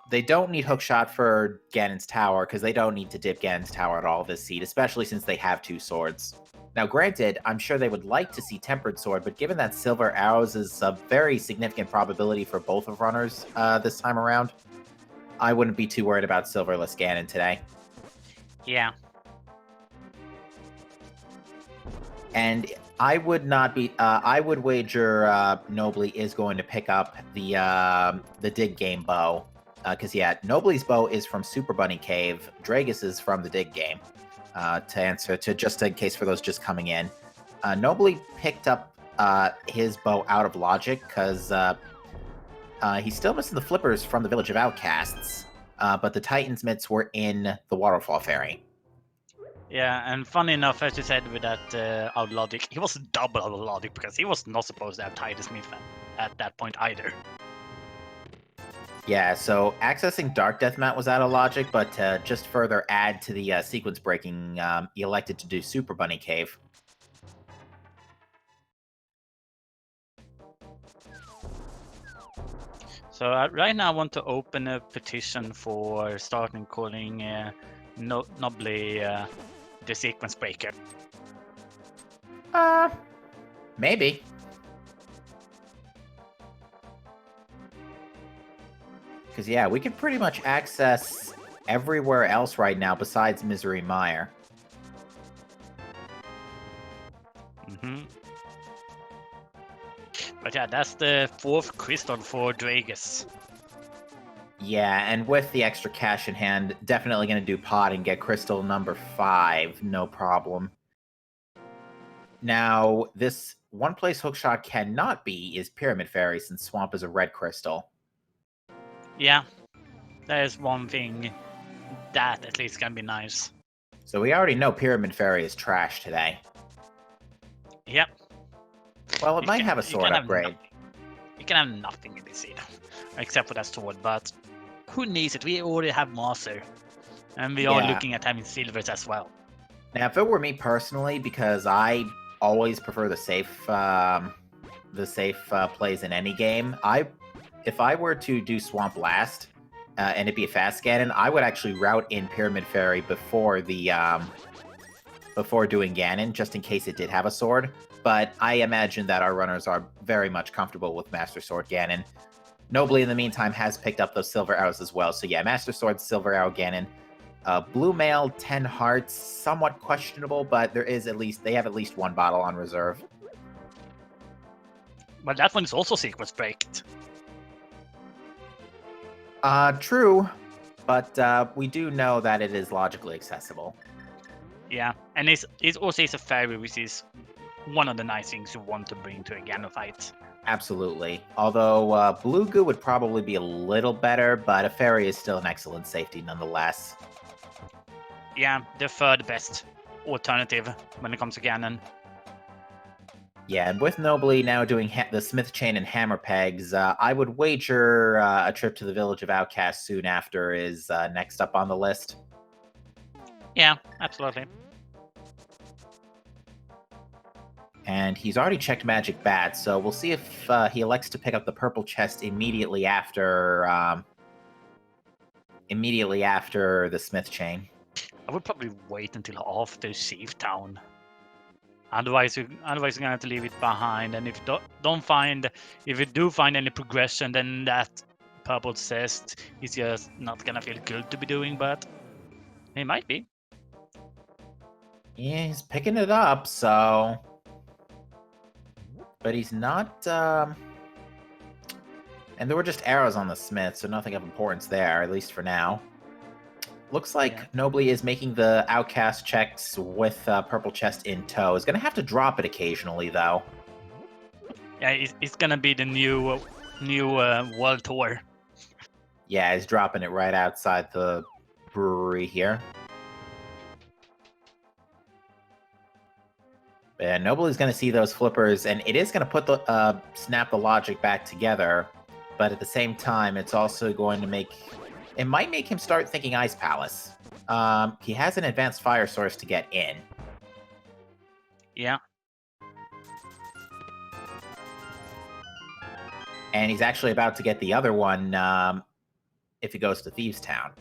They don't need hookshot for Ganon's Tower, because they don't need to dip Ganon's Tower at all this seed, especially since they have 2 swords. Now, granted, I'm sure they would like to see Tempered Sword, but given that Silver Arrows is a very significant probability for both of runners this time around, I wouldn't be too worried about Silverless Ganon today. Yeah. And I would not be. I would wager Nobly is going to pick up the Dig Game bow, because yeah, Nobly's bow is from Super Bunny Cave. Dragus is from the Dig Game. To answer to just in case for those just coming in, Nobly picked up his bow out of Logic because he's still missing the flippers from the Village of Outcasts, but the Titan's mitts were in the Waterfall Fairy. Yeah, and funny enough, as you said with that out of Logic, he was double out of Logic because he was not supposed to have Titus Smith at that point either. Yeah, so accessing Dark Deathmat was out of Logic, but to just further add to the sequence breaking, he elected to do Super Bunny Cave. So right now I want to open a petition for starting calling Nobly the sequence breaker. Maybe. Because, yeah, we can pretty much access everywhere else right now besides Misery Mire. But yeah, that's the 4th crystal for Dragus. Yeah, and with the extra cash in hand, definitely going to do pot and get crystal number 5, no problem. Now, this one place hookshot cannot be is Pyramid Fairy, since Swamp is a red crystal. Yeah, that is one thing that at least can be nice. So we already know Pyramid Fairy is trash today. Yep. Well, it might have a sword upgrade. You can have nothing in this seed, except for that sword, but who needs it? We already have Master, and we are looking at having silvers as well. Now, if it were me personally, because I always prefer the safe plays in any game, if I were to do Swamp last, and it'd be a fast Ganon, I would actually route in Pyramid Fairy before doing Ganon, just in case it did have a sword. But I imagine that our runners are very much comfortable with Master Sword Ganon. Nobly, in the meantime, has picked up those Silver Arrows as well. So yeah, Master Sword, Silver Arrow Ganon. Blue Mail, 10 hearts, somewhat questionable, but they have at least 1 bottle on reserve. But that one is also sequence breaked. True, but we do know that it is logically accessible. Yeah, and it also is a fairy, which is one of the nice things you want to bring to a Ganon fight. Absolutely. Although Blue Goo would probably be a little better, but a fairy is still an excellent safety nonetheless. Yeah, the 3rd best alternative when it comes to Ganon. Yeah, and with Nobly now doing the smith chain and hammer pegs, I would wager a trip to the village of Outcasts soon after is next up on the list. Yeah, absolutely. And he's already checked Magic Bat, so we'll see if he elects to pick up the purple chest immediately after the smith chain. I would probably wait until after Safe Town. Otherwise, you're gonna have to leave it behind. And if if you do find any progression, then that purple chest is just not gonna feel good to be doing. But it might be. Yeah, he's picking it up, so. But he's not. And there were just arrows on the smith, so nothing of importance there, at least for now. Looks like Nobly is making the outcast checks with purple chest in tow. Is going to have to drop it occasionally, though. Yeah, it's gonna be the new world tour. Yeah, he's dropping it right outside the brewery here. And Nobly's going to see those flippers, and it is going to put the snap the logic back together. But at the same time, it's also going to it might make him start thinking Ice Palace. He has an advanced fire source to get in. Yeah. And he's actually about to get the other one if he goes to Thieves Town.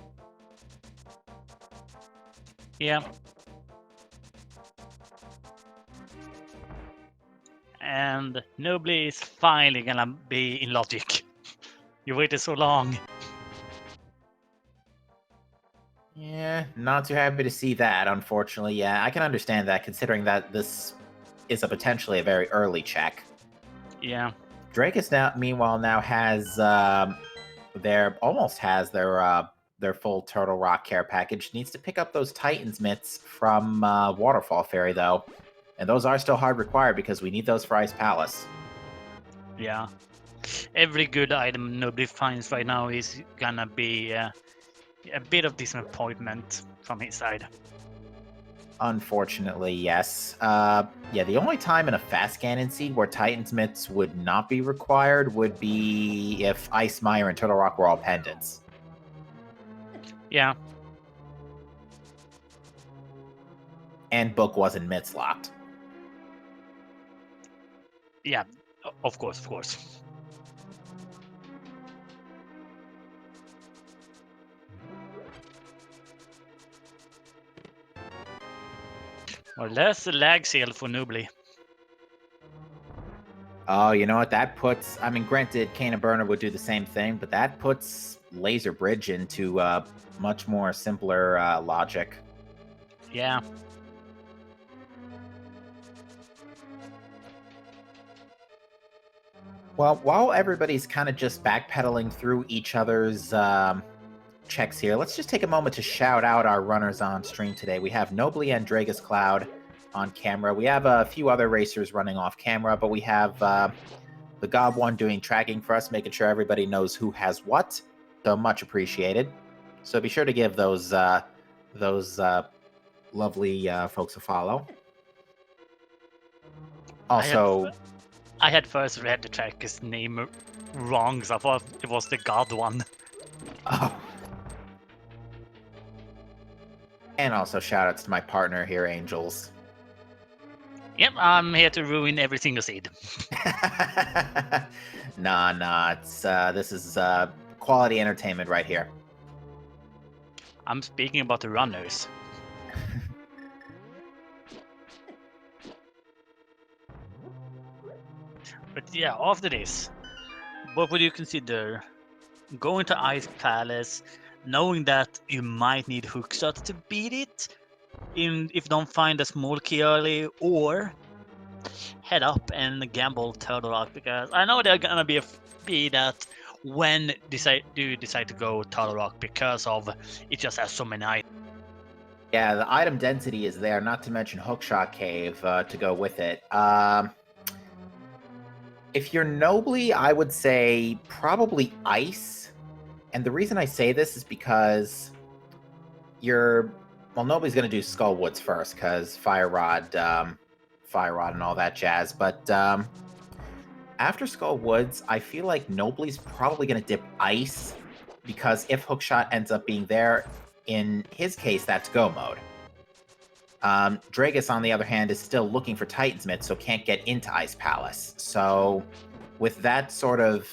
Yeah. And Nobly is finally gonna be in logic. You waited so long. Yeah, not too happy to see that, unfortunately. Yeah, I can understand that, considering that this is potentially a very early check. Yeah. Drake is meanwhile, has almost has their full Turtle Rock care package. Needs to pick up those Titan's mitts from Waterfall Fairy, though. And those are still hard required because we need those for Ice Palace. Yeah. Every good item Nobly finds right now is gonna be a bit of disappointment from his side. Unfortunately, yes. Yeah, the only time in a fast cannon seed where Titan's mitts would not be required would be if Ice Mire and Turtle Rock were all pendants. Yeah. And Book wasn't mitts locked. Yeah, of course. Or less lag seal for Nobly. Oh, you know what? That puts. I mean, granted, Cane and Burner would do the same thing, but that puts Laser Bridge into much more simpler logic. Yeah. Well, while everybody's kind of just backpedaling through each other's checks here, let's just take a moment to shout out our runners on stream today. We have Nobly and Dragus Cloud on camera. We have a few other racers running off camera, but we have the Gob one doing tracking for us, making sure everybody knows who has what. So much appreciated. So be sure to give those lovely folks a follow. Also, I had first read the tracker's name wrong, so I thought it was the God one. oh. And also shout outs to my partner here, Angels. Yep, I'm here to ruin every single seed. Nah, this is quality entertainment right here. I'm speaking about the runners. But yeah, after this, what would you consider going to Ice Palace, knowing that you might need hookshot to beat it, if you don't find a small key early, or head up and gamble Turtle Rock? Because I know they're gonna be that when do you decide to go Turtle Rock because of it just has so many items. Yeah, the item density is there, not to mention Hookshot Cave to go with it. If you're Nobly, I would say probably Ice. And the reason I say this is because Nobly's going to do Skull Woods first, because Fire Rod Fire Rod and all that jazz. But after Skull Woods, I feel like Nobly's probably going to dip Ice, because if Hookshot ends up being there, in his case, that's go mode. Dragus, on the other hand, is still looking for Titansmith, so can't get into Ice Palace. So, with that sort of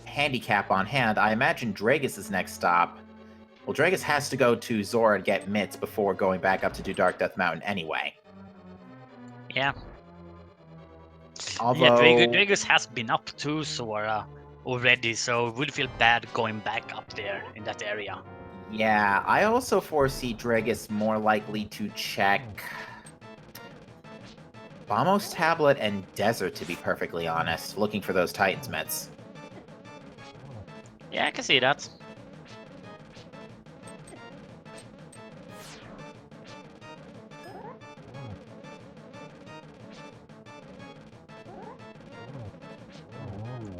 handicap on hand, I imagine Dragus' next stop. Well, Dragus has to go to Zora and get Mitts before going back up to do Dark Death Mountain anyway. Yeah. Although, Yeah, Dragus has been up to Zora already, so it would feel bad going back up there in that area. yeah, I also foresee Dragus more likely to check Bamos Tablet and Desert, to be perfectly honest, looking for those Titansmiths. Yeah, I can see that.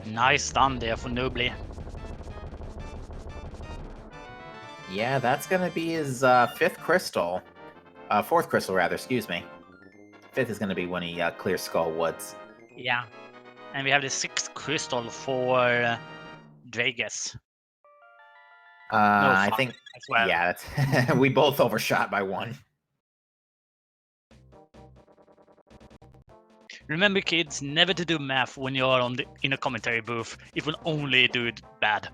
Nice stun there for Nobly. Yeah, that's gonna be his fourth crystal, rather, excuse me. Fifth is gonna be when he clears Skull Woods. Yeah. And we have the 6th crystal for Dragus. I think, as well. yeah, that's we both overshot by 1. Remember, kids, never to do math when you're in a commentary booth. It will only do it bad.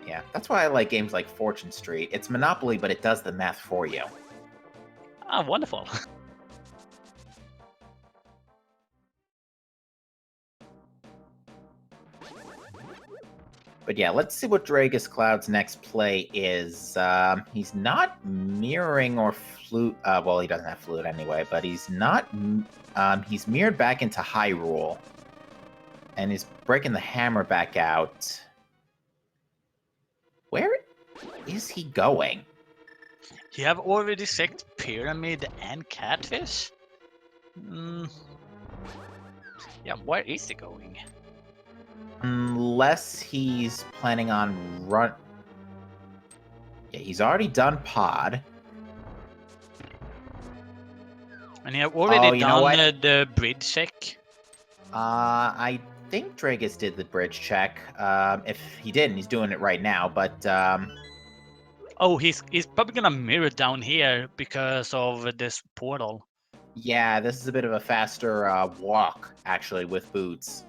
Yeah, that's why I like games like Fortune Street. It's Monopoly, but it does the math for you. Ah, wonderful. But yeah, let's see what Dragus Cloud's next play is. He's not mirroring or flute. Well, he doesn't have flute anyway, but he's not. He's mirrored back into Hyrule, and he's breaking the hammer back out. Where is he going? You have already checked Pyramid and Catfish? Yeah, where is he going? Unless he's planning on run. Yeah, he's already done Pod. And you have already you know what? done the bridge check? I think Dragus did the bridge check. If he didn't, he's doing it right now, but Oh, he's probably gonna mirror down here because of this portal. yeah, this is a bit of a faster walk, actually, with boots.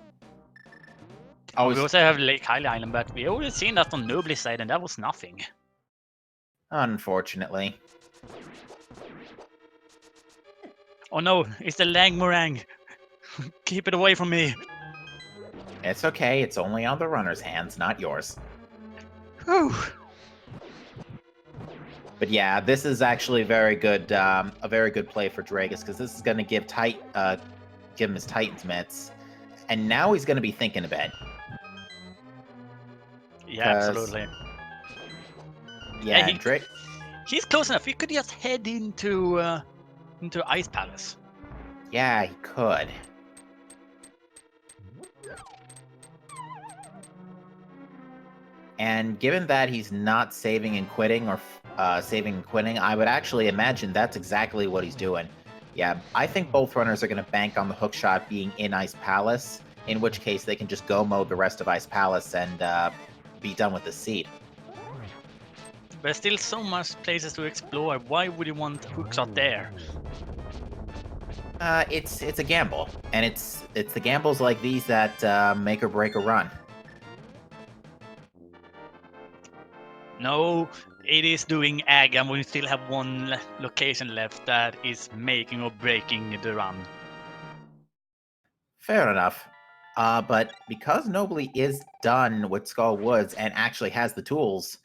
Oh, we also have Lake Hylia Island, but we already seen that on Nobly's side, and that was nothing. Unfortunately. Oh no, it's the Langmorang! Keep it away from me! It's okay, it's only on the runner's hands, not yours. Whew. But yeah, this is actually a very good play for Dragus, because this is going to give him his Titansmiths, and now he's going to be thinking a bit. Yeah, absolutely. Yeah, he's close enough. He could just head into Ice Palace. Yeah, he could. And given that he's not saving and quitting or saving and quitting, I would actually imagine that's exactly what he's doing. Yeah, I think both runners are going to bank on the hookshot being in Ice Palace, in which case they can just go mode the rest of Ice Palace and be done with the seed. There's still so much places to explore. Why would you want hookshot there? It's a gamble, and it's the gambles like these that make or break a run. No, it is doing ag, and we still have one location left that is making or breaking the run. Fair enough. But because Nobly is done with Skull Woods and actually has the tools,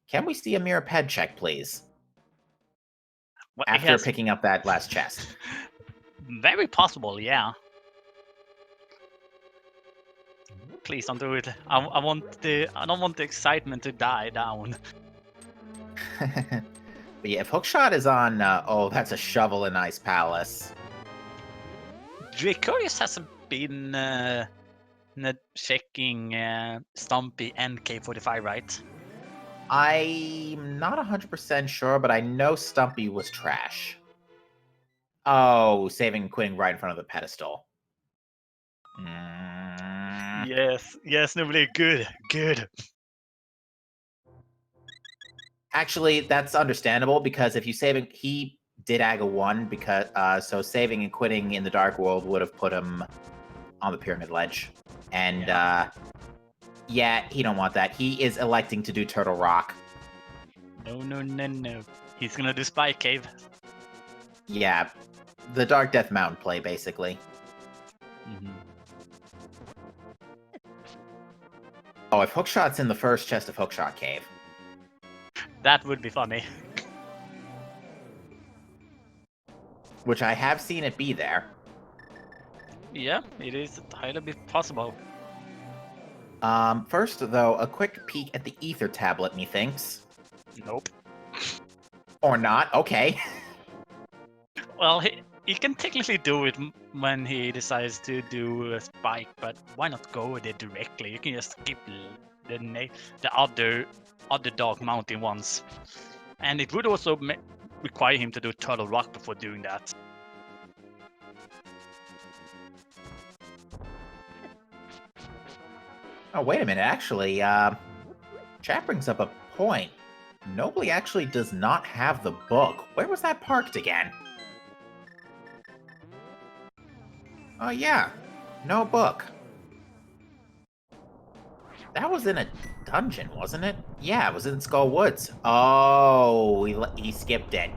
can we see a mirror ped check, please? Well, after picking up that last chest. Very possible, yeah. Please don't do it. I don't want the excitement to die down. But yeah, if Hookshot is on, oh, that's a shovel in Ice Palace. Dracorius hasn't been checking Stumpy and K45, right? I'm not 100% sure, but I know Stumpy was trash. Oh, saving and quitting right in front of the pedestal. Mm. Yes, Nobly, good. Actually, that's understandable because if you saving, he did ag a 1 because so saving and quitting in the Dark World would have put him on the pyramid ledge, and yeah, he don't want that. He is electing to do Turtle Rock. No. He's gonna do Spy Cave. Yeah, the Dark Death Mountain play basically. Oh, if Hookshot's in the first chest of Hookshot Cave. That would be funny. Which I have seen it be there. Yeah, it is highly possible. First, though, a quick peek at the Ether tablet, methinks. Nope. Or not, okay. Well, he can technically do it when he decides to do a spike, but why not go with it directly? You can just skip the other Dark Mountain ones. And it would also require him to do Turtle Rock before doing that. Oh, wait a minute, actually, chat brings up a point. Nobly actually does not have the book. Where was that parked again? Oh, yeah. No book. That was in a dungeon, wasn't it? Yeah, it was in Skull Woods. Oh, he skipped it.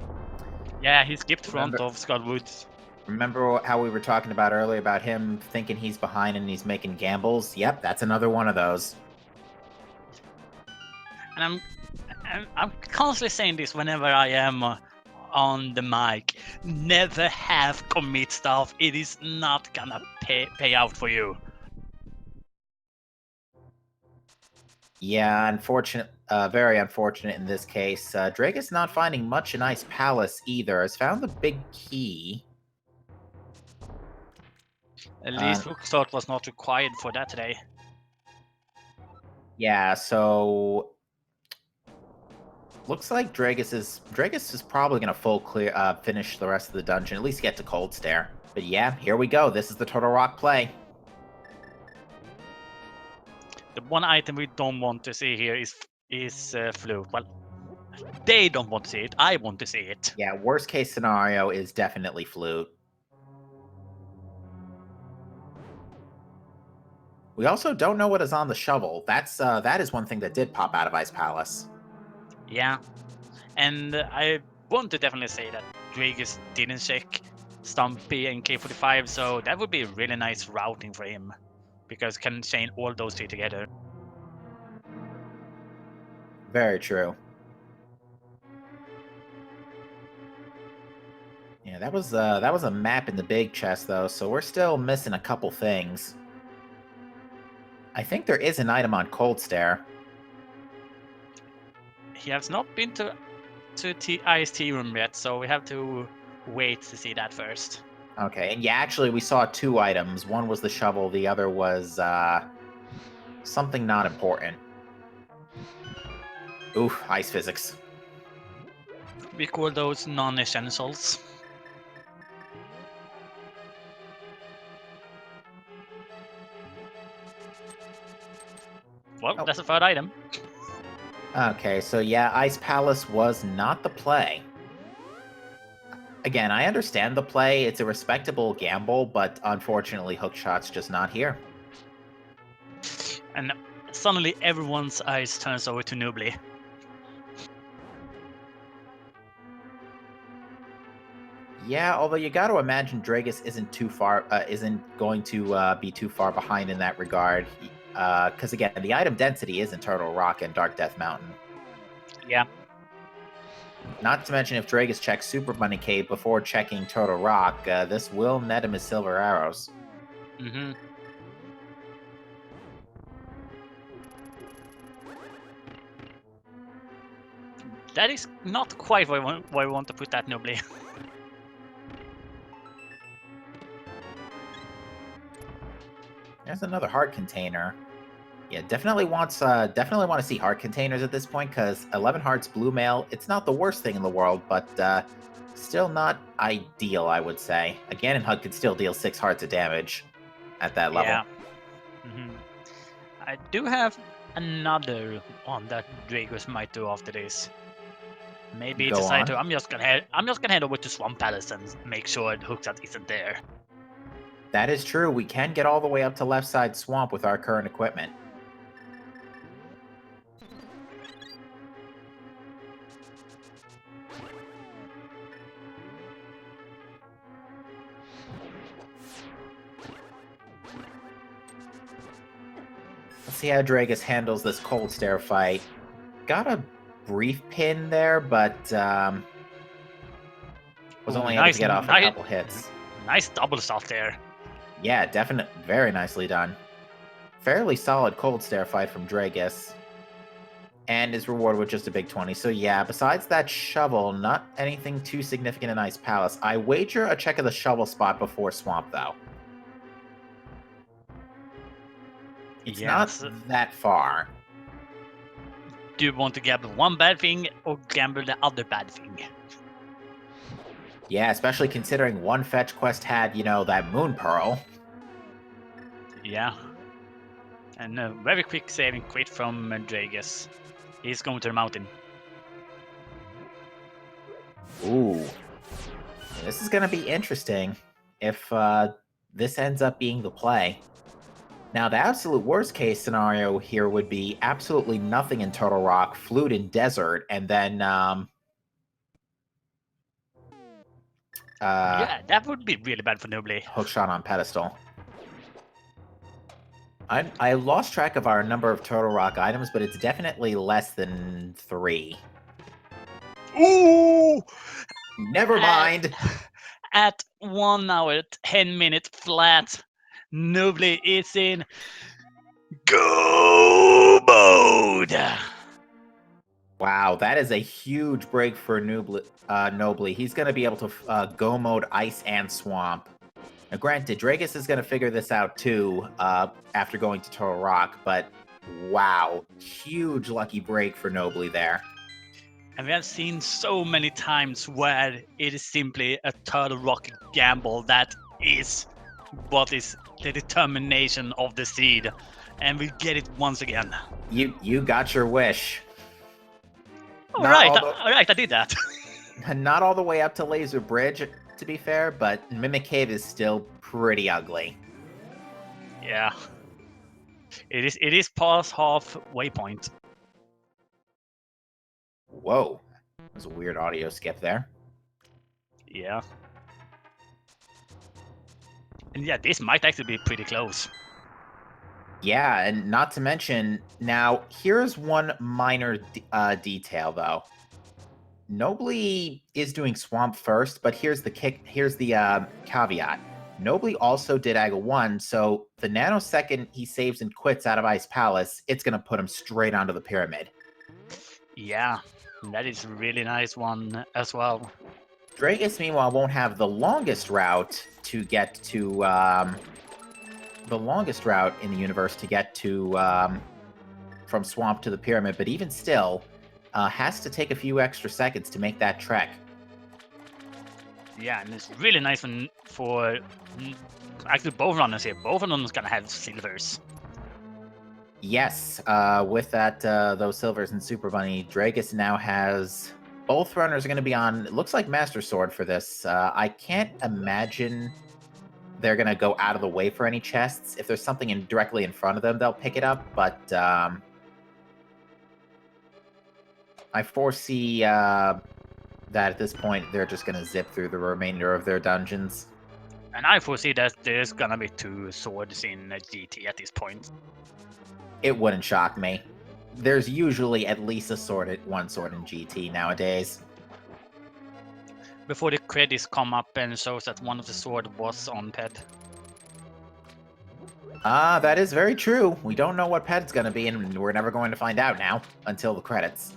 Yeah, he skipped front of Skull Woods. Remember how we were talking about earlier about him thinking he's behind and he's making gambles? Yep, that's another one of those. And I'm constantly saying this whenever I am on the mic. Never have commit stuff. It is not gonna pay out for you. Yeah, very unfortunate in this case. Drake is not finding much in Ice Palace either. Has found the big key. At least Hookshot was not required for that today. Yeah, so looks like Dragus is probably gonna finish the rest of the dungeon, at least get to Cold Stare. But yeah, here we go. This is the Turtle Rock play. The one item we don't want to see here is Flute. Well, they don't want to see it. I want to see it. Yeah, worst case scenario is definitely Flute. We also don't know what is on the shovel. That is one thing that did pop out of Ice Palace. Yeah, and I want to definitely say that Dragus didn't check Stumpy and K45, so that would be a really nice routing for him, because can chain all those two together. Very true. Yeah, that was a map in the big chest though, so we're still missing a couple things. I think there is an item on Cold Stare. He has not been to IST room yet, so we have to wait to see that first. Okay, and yeah, actually we saw two items. One was the shovel, the other was something not important. Ooh, ice physics. We call those non-essentials. Well, that's a third item. Okay, so yeah, Ice Palace was not the play. Again, I understand the play. It's a respectable gamble, but unfortunately, Hookshot's just not here. And suddenly everyone's eyes turns over to Nubly. Yeah, although you got to imagine Dragus isn't going to be too far behind in that regard. Because again, the item density is in Turtle Rock and Dark Death Mountain. Yeah. Not to mention, if Dragus checks Super Money Cave before checking Turtle Rock, this will net him his silver arrows. Mm-hmm. That is not quite where we want to put that, Nobly. There's another heart container. Yeah, definitely want to see heart containers at this point, because 11 hearts blue mail, it's not the worst thing in the world, but still not ideal, I would say. A Ganon Hug could still deal 6 hearts of damage at that level. Yeah. I do have another one that Dragos might do after this. Maybe Go decide on. to. I'm just gonna head over to Swamp Palace and make sure Hookshot isn't there. That is true. We can get all the way up to left side swamp with our current equipment. Let's see how Dragus handles this cold stare fight. Got a brief pin there, but was only able to get off a couple hits. Nice double shot there. Yeah, definitely. Very nicely done. Fairly solid cold stare fight from Dragus. And is rewarded with just a big 20. So yeah, besides that shovel, not anything too significant in Ice Palace. I wager a check of the shovel spot before Swamp, though. It's not that far. Do you want to gamble one bad thing or gamble the other bad thing? Yeah, especially considering one fetch quest had, that Moon Pearl. Yeah. And a very quick saving quit from Dragus. He's going to the mountain. Ooh. This is going to be interesting if this ends up being the play. Now, the absolute worst case scenario here would be absolutely nothing in Turtle Rock, Flute in Desert, and then yeah, that would be really bad for Nobly. Hookshot on Pedestal. I lost track of our number of Turtle Rock items, but it's definitely less than 3. Ooh! Never mind. At 1 hour, 10 minutes flat, Nobly is in go mode. Wow, that is a huge break for Nobly. He's going to be able to go mode Ice and Swamp. Now, granted, Dragus is going to figure this out too after going to Turtle Rock, but wow, huge lucky break for Nobly there. And we have seen so many times where it is simply a Turtle Rock gamble that is what is the determination of the seed. And we get it once again. You got your wish. Alright, I did that. Not all the way up to Laser Bridge, to be fair, but Mimic Cave is still pretty ugly. Yeah. It is past halfway point. Whoa. There's a weird audio skip there. Yeah. And yeah, this might actually be pretty close. Yeah, and not to mention, now, here's one minor detail, though. Nobly is doing Swamp first, but here's the caveat. Nobly also did Aga 1, so the nanosecond he saves and quits out of Ice Palace, it's going to put him straight onto the pyramid. Yeah, that is a really nice one as well. Dragus, meanwhile, won't have the longest route to get to... the longest route in the universe to get to from Swamp to the pyramid, but even still, has to take a few extra seconds to make that trek. Yeah, and it's really nice for actually both runners here. Both of them is gonna have silvers. Yes, with that those silvers and Super Bunny, Dragus now has... Both runners are going to be on, it looks like Master Sword for this. I can't imagine they're going to go out of the way for any chests. If there's something directly in front of them, they'll pick it up, but I foresee that at this point, they're just going to zip through the remainder of their dungeons. And I foresee that there's gonna be 2 swords in GT at this point. It wouldn't shock me. There's usually at least one sword in GT nowadays. Before the credits come up and shows that one of the sword was on Ped. That is very true. We don't know what Ped's gonna be, and we're never going to find out now until the credits.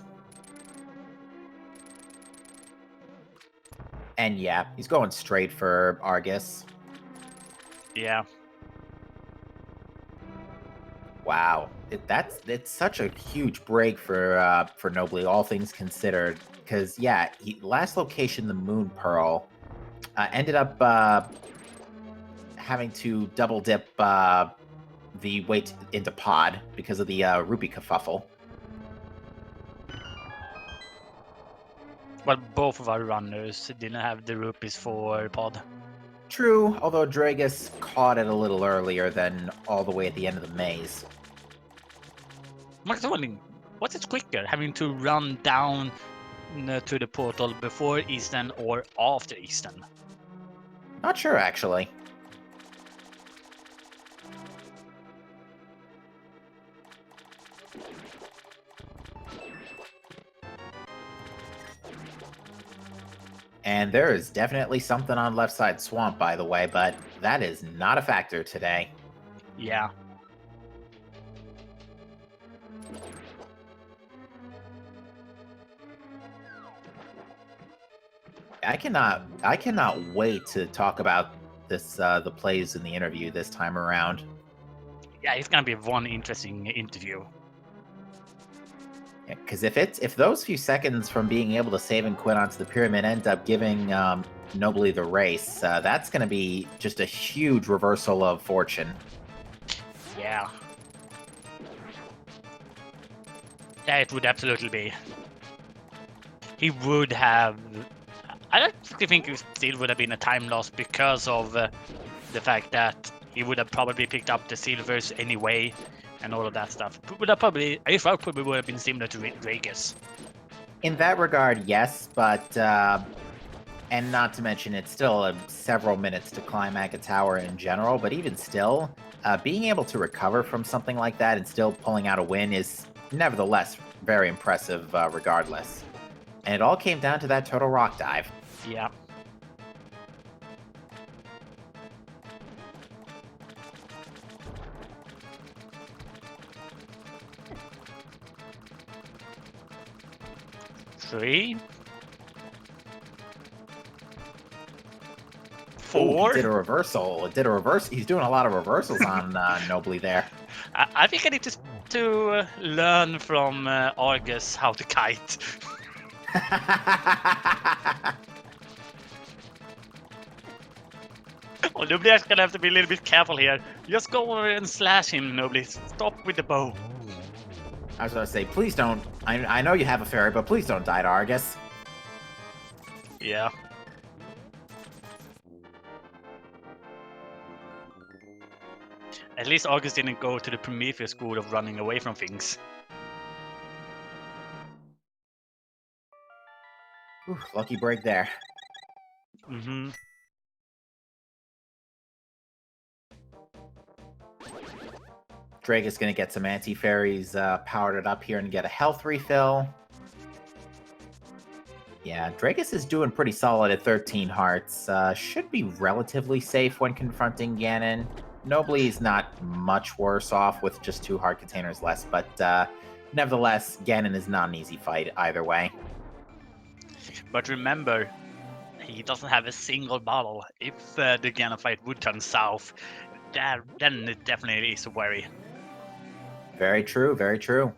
And yeah, he's going straight for Argus. Yeah. Wow, it's such a huge break for Nobly, all things considered. Because yeah, last location, the Moon Pearl, ended up having to double dip the weight into pod because of the rupee kerfuffle. But both of our runners didn't have the rupees for pod. True, although Dragus caught it a little earlier than all the way at the end of the maze. I'm just wondering, what's it quicker, having to run down to the portal before Eastern or after Eastern? Not sure, actually. And there is definitely something on left side swamp, by the way, but that is not a factor today. Yeah. I cannot wait to talk about this the plays in the interview this time around. Yeah, it's gonna be one interesting interview. Because if those few seconds from being able to save and quit onto the pyramid end up giving Nobly the race, that's going to be just a huge reversal of fortune. Yeah. Yeah, it would absolutely be. He would have... I don't think it still would have been a time loss because of the fact that he would have probably picked up the silvers anyway and all of that stuff. Would have probably, I probably would have been similar to Dragus. In that regard, yes, but and not to mention it's still several minutes to climb Aga Tower in general, but even still, being able to recover from something like that and still pulling out a win is nevertheless very impressive regardless. And it all came down to that total rock dive. Yeah. Three. Four. Ooh, he did a reversal. It did a reverse. He's doing a lot of reversals on Nobly there. I think I need to learn from Argus how to kite. Oh, Nobly is gonna have to be a little bit careful here. Just go over and slash him, Nobly. Stop with the bow. I was going to say, please don't. I know you have a fairy, but please don't die to Argus. Yeah. At least Argus didn't go to the Prometheus school of running away from things. Ooh, lucky break there. Mm-hmm. Drake is going to get some anti-fairies powered up here and get a health refill. Yeah, Dragus is doing pretty solid at 13 hearts. Should be relatively safe when confronting Ganon. Nobly is not much worse off with just 2 heart containers less, but nevertheless, Ganon is not an easy fight either way. But remember, he doesn't have a single bottle. If the Ganon fight would turn south, then it definitely is a worry. Very true, very true.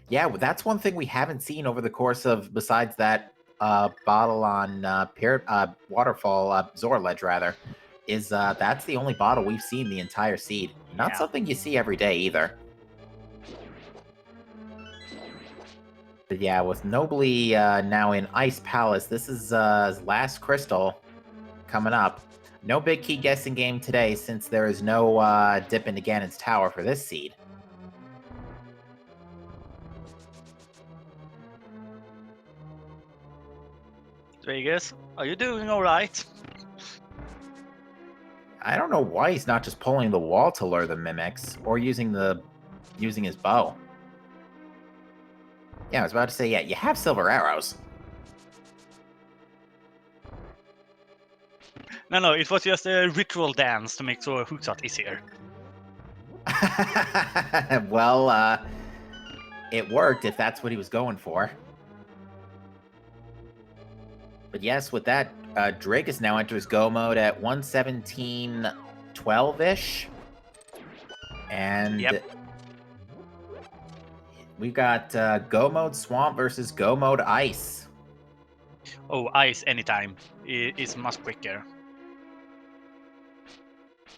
Yeah, that's one thing we haven't seen over the course of, besides that bottle on Waterfall, Zora Ledge rather, is that's the only bottle we've seen the entire seed. Not Yeah. something you see every day either. But yeah, with Nobly now in Ice Palace, this is his last crystal coming up. No big key guessing game today since there is no dip into Ganon's tower for this seed. Vegas, are you doing alright? I don't know why he's not just pulling the wall to lure the mimics, or using his bow. Yeah, I was about to say, yeah, you have silver arrows. No, it was just a ritual dance to make sure Hootshot is here. Well, it worked if that's what he was going for. But yes, with that, Drakus now enters go mode at 117.12-ish. And Yep. We've got Go Mode Swamp versus Go Mode Ice. Oh, ice anytime. It's much quicker.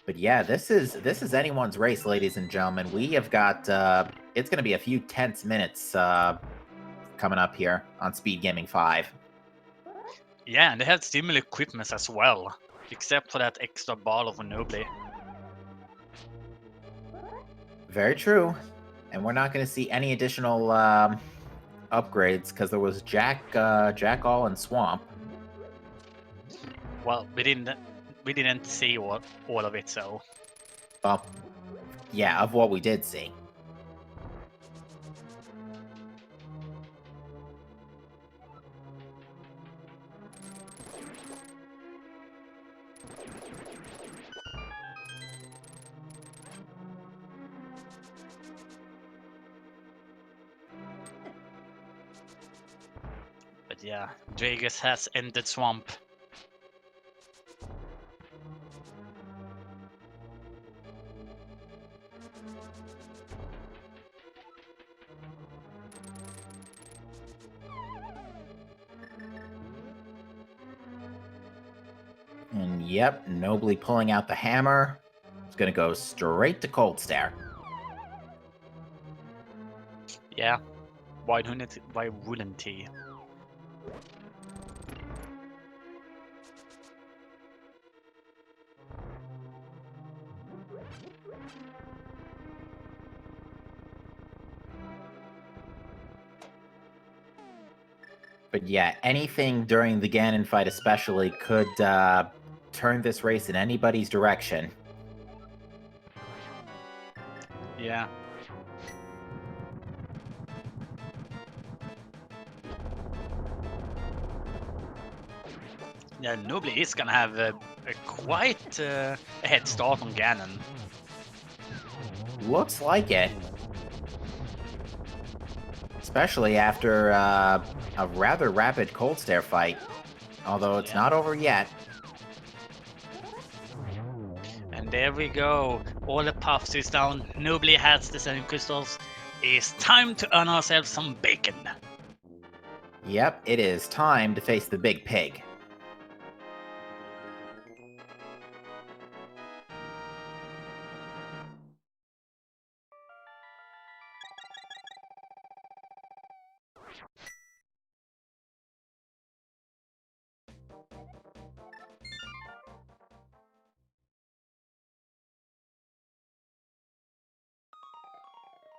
But yeah, this is anyone's race, ladies and gentlemen. We have got it's going to be a few tense minutes coming up here on Speed Gaming 5. Yeah, and they have similar equipment as well, except for that extra ball of Nobly. Very true. And we're not going to see any additional upgrades because there was Jack All, and Swamp. Well, we didn't see all of it, so. Well, yeah, of what we did see. But yeah, Dragus has entered Swamp. And yep, nobly pulling out the hammer. It's going to go straight to Cold Stare. Yeah, why wouldn't he? But yeah, anything during the Ganon fight especially could turn this race in anybody's direction. Yeah. Yeah, Nobly is gonna have a quite a head start on Ganon. Looks like it. Especially after a rather rapid Cold Stare fight. Although it's not over yet. And there we go. All the puffs is down. Nobly has the 7 crystals. It's time to earn ourselves some bacon. Yep, it is time to face the big pig.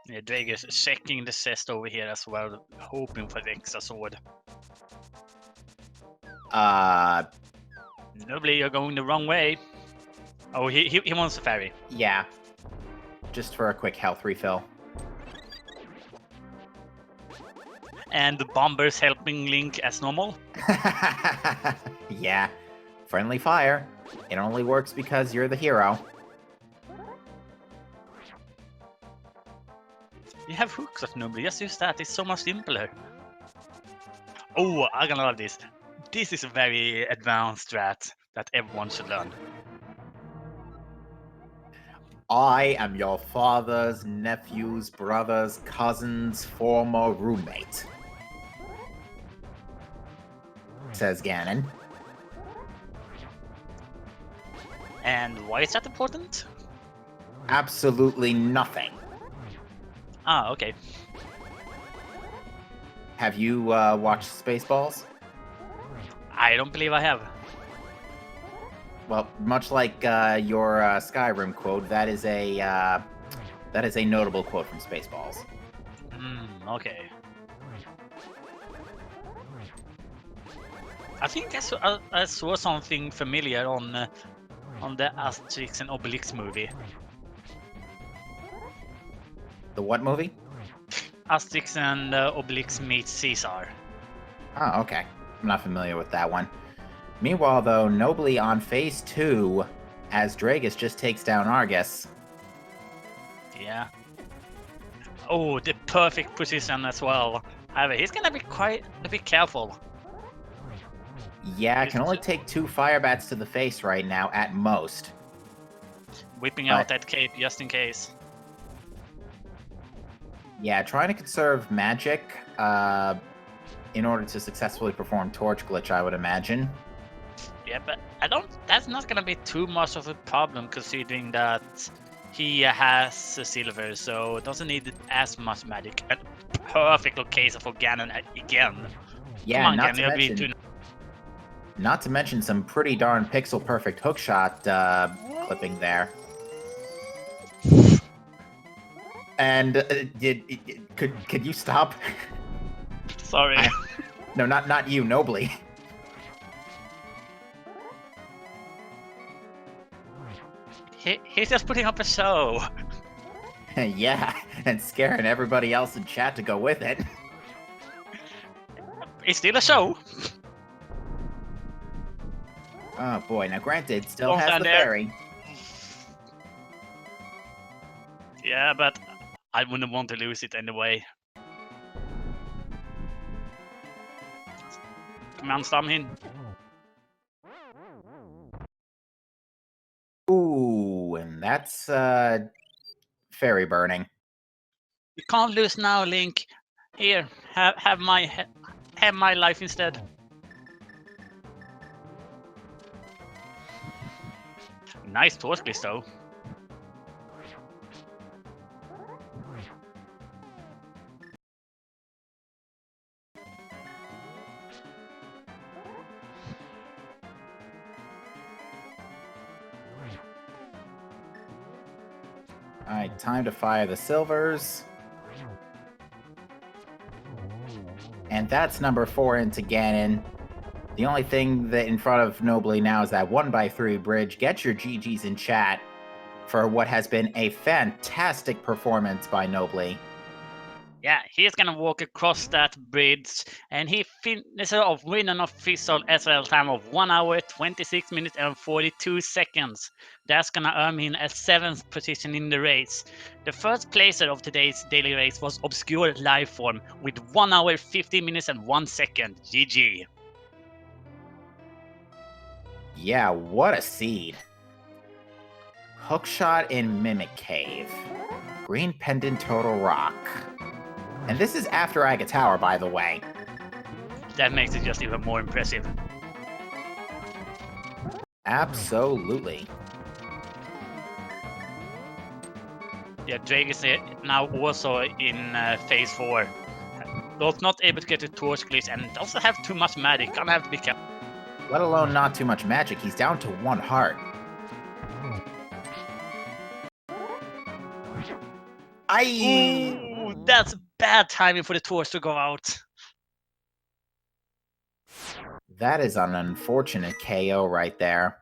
Yeah, Dragus checking the chest over here as well, hoping for the extra sword. Nobly, you're going the wrong way. Oh, he wants a fairy. Yeah. Just for a quick health refill. And the bomber's helping Link as normal. Yeah. Friendly fire. It only works because you're the hero. You have hooks of Nobly, just use that, it's so much simpler. Oh, I'm gonna love this. This is a very advanced strat that everyone should learn. I am your father's nephew's brother's cousin's former roommate, says Ganon. And why is that important? Absolutely nothing. Ah, okay. Have you watched Spaceballs? I don't believe I have. Well, much like your Skyrim quote, that is a notable quote from Spaceballs. Okay. I think I saw something familiar on the Asterix and Obelix movie. The what movie? Asterix and Obelix meet Caesar. Oh, okay. I'm not familiar with that one. Meanwhile, though, nobly on phase 2, as Dragus just takes down Argus. Yeah. Oh, the perfect position as well. However, he's gonna be quite a bit careful. Yeah, can only take 2 fire bats to the face right now, at most. Whipping out that cape just in case. Yeah, trying to conserve magic in order to successfully perform Torch Glitch, I would imagine. Yeah, but I don't. That's not gonna be too much of a problem considering that he has a silver, so doesn't need as much magic. A perfect location for Ganon again. Yeah, Come on, not Ganon, to you'll be mention, too. not to mention some pretty darn pixel perfect hookshot clipping there. And could you stop? Sorry. No, not you, Nobly. He's just putting up a show. Yeah, and scaring everybody else in chat to go with it. It's still a show. Oh boy, now granted, still Don't has stand the there. fairy. Yeah, but I wouldn't want to lose it anyway. Come on, stam him. Ooh, and that's fairy burning. You can't lose now, Link. Here, have my life instead. Nice torch glitch though. Alright, time to fire the silvers. And that's number 4 into Ganon. The only thing that in front of Nobly now is that 1x3 bridge. Get your GGs in chat for what has been a fantastic performance by Nobly. Yeah, he's gonna walk across that bridge, and he finishes off with an official SL time of 1 hour, 26 minutes, and 42 seconds. That's gonna earn him a 7th position in the race. The first placer of today's daily race was Obscure Lifeform with 1 hour, 50 minutes, and 1 second. GG. Yeah, what a seed. Hookshot in Mimic Cave. Green Pendant Total Rock. And this is after Aga Tower, by the way. That makes it just even more impressive. Absolutely. Yeah, Drake is now also in phase 4. Does not able to get the torch glitch and doesn't have too much magic. Gonna have to be careful. Let alone not too much magic. He's down to 1 heart. Ooh, that's bad timing for the torch to go out. That is an unfortunate KO right there.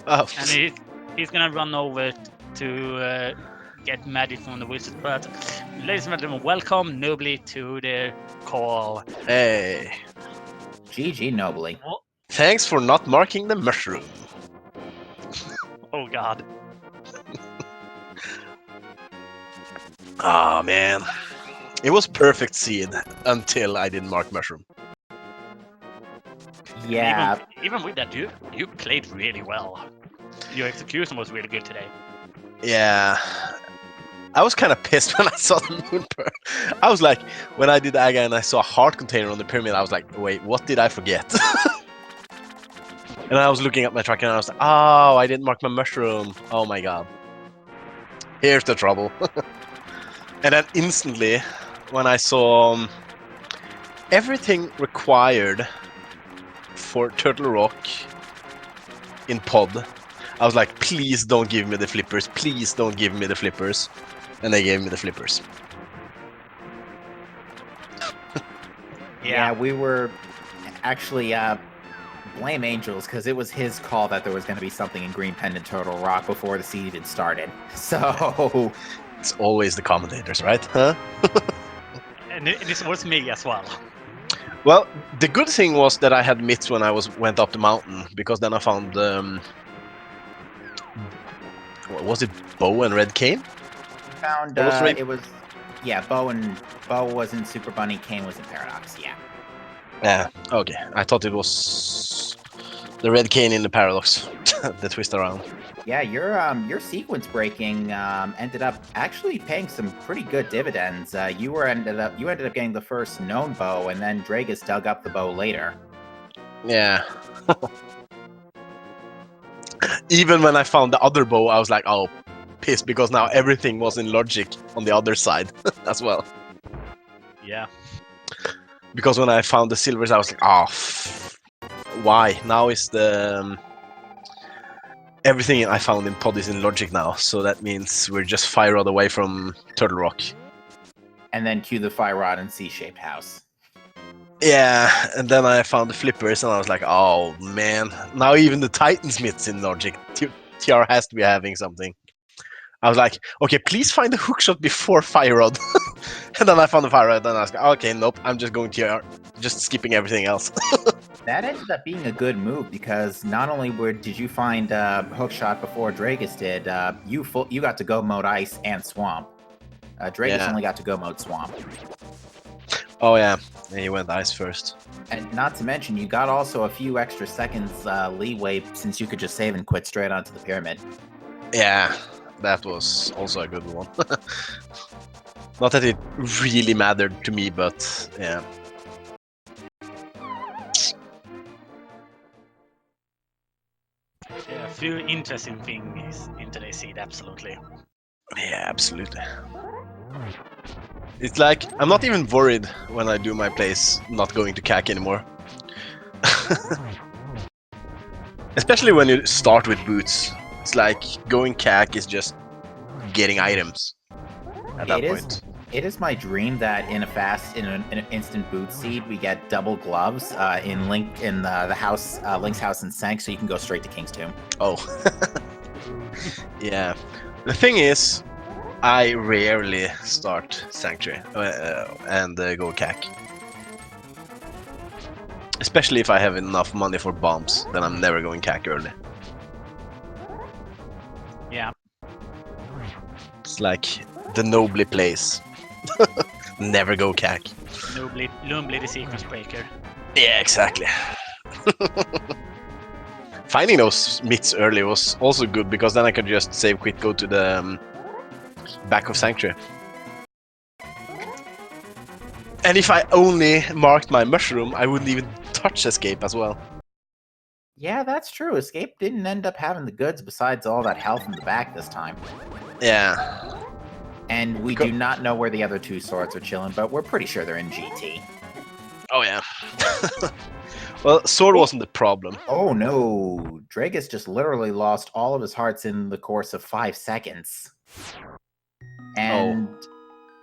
Oh, And he's gonna run over to get magic from the wizard. But ladies and gentlemen, welcome Nobly to the call. hey. GG Nobly. Thanks for not marking the mushroom. Oh god. Ah, man. It was perfect seed until I didn't mark mushroom. Yeah, Even with that, you played really well. Your execution was really good today. Yeah. I was kind of pissed when I saw the moon pearl. I was like, when I did Aga and I saw a heart container on the pyramid, I was like, wait, what did I forget? And I was looking at my tracker and I was like, oh, I didn't mark my mushroom. Oh my god. Here's the trouble. And then instantly, when I saw everything required for Turtle Rock in pod, I was like, please don't give me the flippers. Please don't give me the flippers. And they gave me the flippers. yeah, we were actually blame Angels because it was his call that there was going to be something in Green Pendant Turtle Rock before the seed even started. So It's always the commentators, right? Huh? And this was me as well. Well, the good thing was that I had mitts when I went up the mountain, because then I found what was it, Bow and Red Cane? found It was it was yeah, Bow Bo was in Super Bunny, Kane was in Paradox, yeah. Yeah, okay. I thought it was the red cane in the Paradox, the twist around. Yeah, your sequence breaking ended up actually paying some pretty good dividends. You ended up getting the first known bow, and then Dragus dug up the bow later. Yeah. Even when I found the other bow, I was like, oh, pissed, because now everything was in logic on the other side as well. Yeah. Because when I found the silvers, I was like, oh, why? Now is the... everything I found in pod is in logic now, so that means we're just fire rod away from Turtle Rock. And then cue the fire rod and C-shaped house. Yeah, and then I found the flippers, and I was like, oh man, now even the Titansmith's in logic. TR has to be having something. I was like, okay, please find the hookshot before fire rod. And then I found the fire rod, and I was like, okay, nope, I'm just going TR, just skipping everything else. That ended up being a good move because not only did you find hookshot before Dragus did, you got to go mode ice and swamp. Dragus only got to go mode swamp. Oh yeah, he went ice first. And not to mention, you got also a few extra seconds leeway since you could just save and quit straight onto the pyramid. Yeah, that was also a good one. Not that it really mattered to me, but yeah. Yeah, a few interesting things in today's seed, absolutely. Yeah, absolutely. It's like, I'm not even worried when I do my plays not going to CAC anymore. Especially when you start with boots. It's like, going CAC is just getting items at that point. It is my dream that in an instant boot seed, we get double gloves in the house, Link's house in Sank, so you can go straight to King's Tomb. Oh. Yeah. The thing is, I rarely start Sanctuary and go CAC. Especially if I have enough money for bombs, then I'm never going CAC early. Yeah. It's like the Nobly plays. Never go CAC. Lumbly the sequence breaker. Yeah, exactly. Finding those myths early was also good because then I could just save quit, go to the back of Sanctuary. And if I only marked my mushroom, I wouldn't even touch escape as well. Yeah, that's true. Escape didn't end up having the goods besides all that health in the back this time. Yeah. And we do not know where the other two swords are chilling, but we're pretty sure they're in GT. Oh yeah. Well, sword wasn't the problem. Oh no, Dragus just literally lost all of his hearts in the course of 5 seconds. And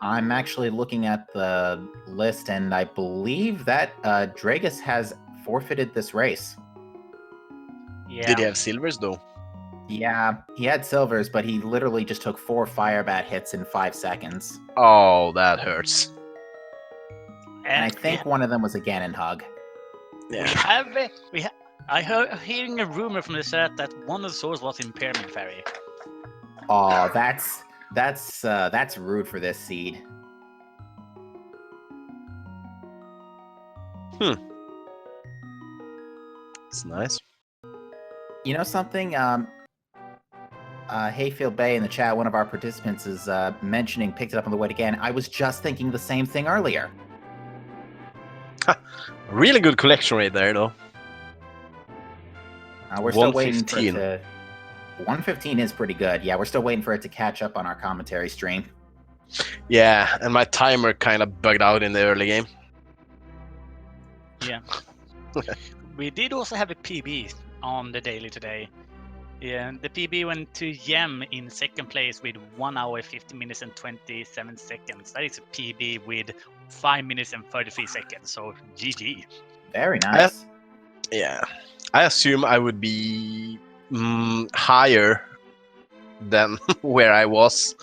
I'm actually looking at the list, and I believe that Dragus has forfeited this race. Yeah. Did he have silvers though? Yeah, he had silvers, but he literally just took 4 fire bat hits in 5 seconds. Oh, that hurts. And I think one of them was a Ganon hug. Yeah. I heard hearing a rumor from the chat that one of the swords was in Pyramid Ferry. Oh, that's rude for this seed. It's nice. You know something? Hayfield Bay in the chat, one of our participants is picked it up on the way again. I was just thinking the same thing earlier. Really good collection rate there, though. We're still waiting for it to... 115 is pretty good. Yeah, we're still waiting for it to catch up on our commentary stream. Yeah, and my timer kind of bugged out in the early game. Yeah. We did also have a PB on the daily today. Yeah, the PB went to Yem in second place with 1 hour, 50 minutes and 27 seconds. That is a PB with 5 minutes and 33 seconds, so GG. Very nice. Yeah. I assume I would be higher than where I was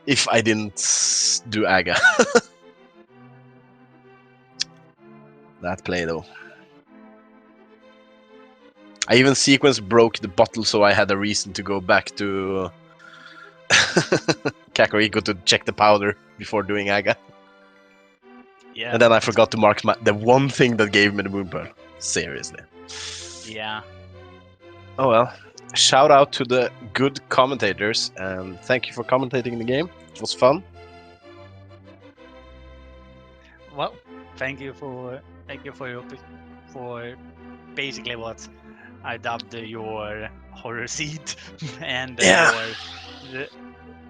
if I didn't do Aga. That play, though. I even sequence broke the bottle, so I had a reason to go back to Kakariko to check the powder before doing Aga. Yeah. And then I forgot to mark the one thing that gave me the moon pearl. Seriously. Yeah. Oh well. Shout out to the good commentators and thank you for commentating the game. It was fun. Well, thank you for for basically what I dubbed your horror seed and Yeah.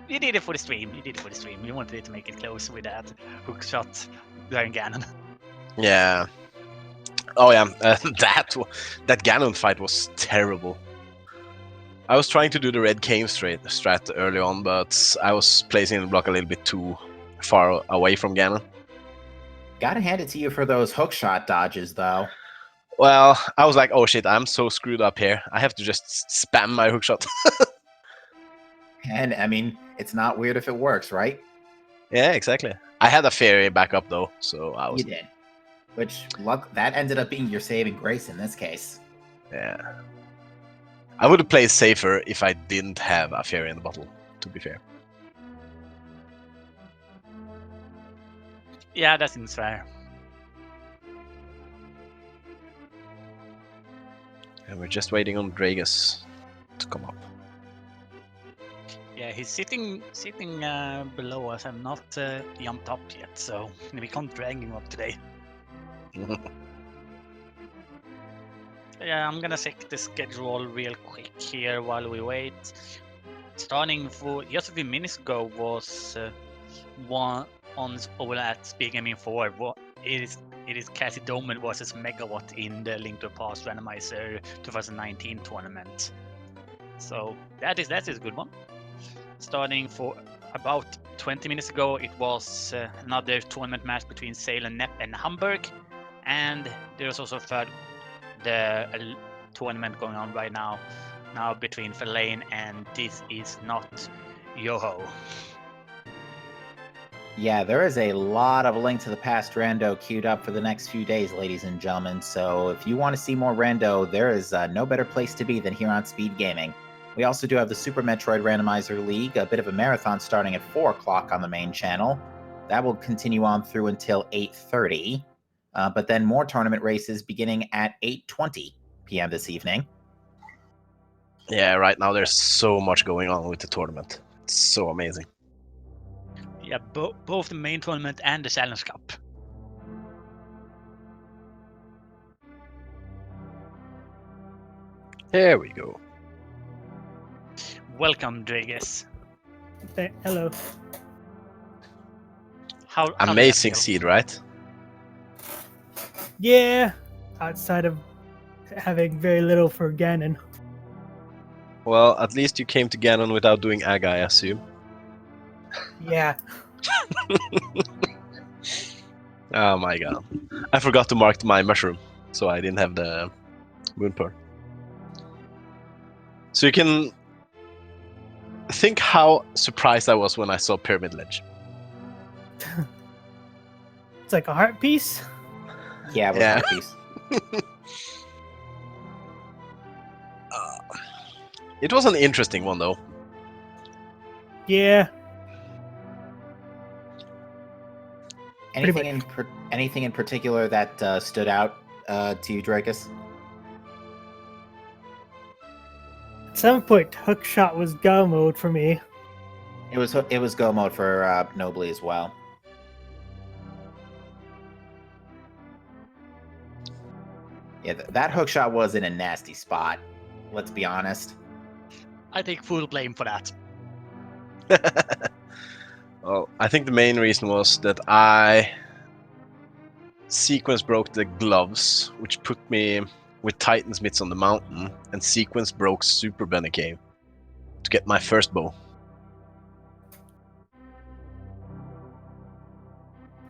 you did it for the stream. You did it for the stream. You wanted it to make it close with that hook shot during Ganon. Yeah. Oh yeah, that Ganon fight was terrible. I was trying to do the red cane strat early on, but I was placing the block a little bit too far away from Ganon. Gotta hand it to you for those hookshot dodges, though. Well, I was like, oh shit, I'm so screwed up here. I have to just spam my hookshot. And I mean, it's not weird if it works, right? Yeah, exactly. I had a fairy backup though, so I was. You did. Which that ended up being your saving grace in this case. Yeah. I would have played safer if I didn't have a fairy in the bottle, to be fair. Yeah, that seems fair. And we're just waiting on Dragus to come up. Yeah, he's sitting below us and not jumped up yet, so we can't drag him up today. Yeah, I'm gonna check the schedule real quick here while we wait. Starting for just a few minutes ago was one on over at Speed Gaming 4. It is Cassie Doman versus Megawatt in the Link to the Past Randomizer 2019 tournament. So that is a good one. Starting for about 20 minutes ago, it was another tournament match between Salem, Nepp, and Hamburg, and there's also the tournament going on right now between Verlaine and This Is Not Yoho. Yeah, there is a lot of Link to the Past rando queued up for the next few days, ladies and gentlemen. So if you want to see more rando, there is no better place to be than here on Speed Gaming. We also do have the Super Metroid Randomizer League, a bit of a marathon starting at 4 o'clock on the main channel. That will continue on through until 8:30. But then more tournament races beginning at 8:20 p.m. this evening. Yeah, right now there's so much going on with the tournament. It's so amazing. Yeah, both the main tournament and the Challenge Cup. Here we go. Welcome, Dragus. Hello. How do you Amazing feel? seed, right? Yeah, outside of having very little for Ganon. Well, at least you came to Ganon without doing Aga, I assume. Yeah. Oh my god. I forgot to mark my mushroom, so I didn't have the moon pearl. So you can think how surprised I was when I saw Pyramid Ledge. It's like a heart piece. Yeah, it was Yeah. my piece. It was an interesting one though. Yeah. Anything in particular that stood out to you, Drakus? At some point, hookshot was go mode for me. It was go mode for Nobly as well. Yeah, that hookshot was in a nasty spot. Let's be honest. I take full blame for that. Well, I think the main reason was that I Sequence broke the gloves, which put me with Titan's Mitts on the mountain, and Sequence broke Super Bunny Cave to get my first bow.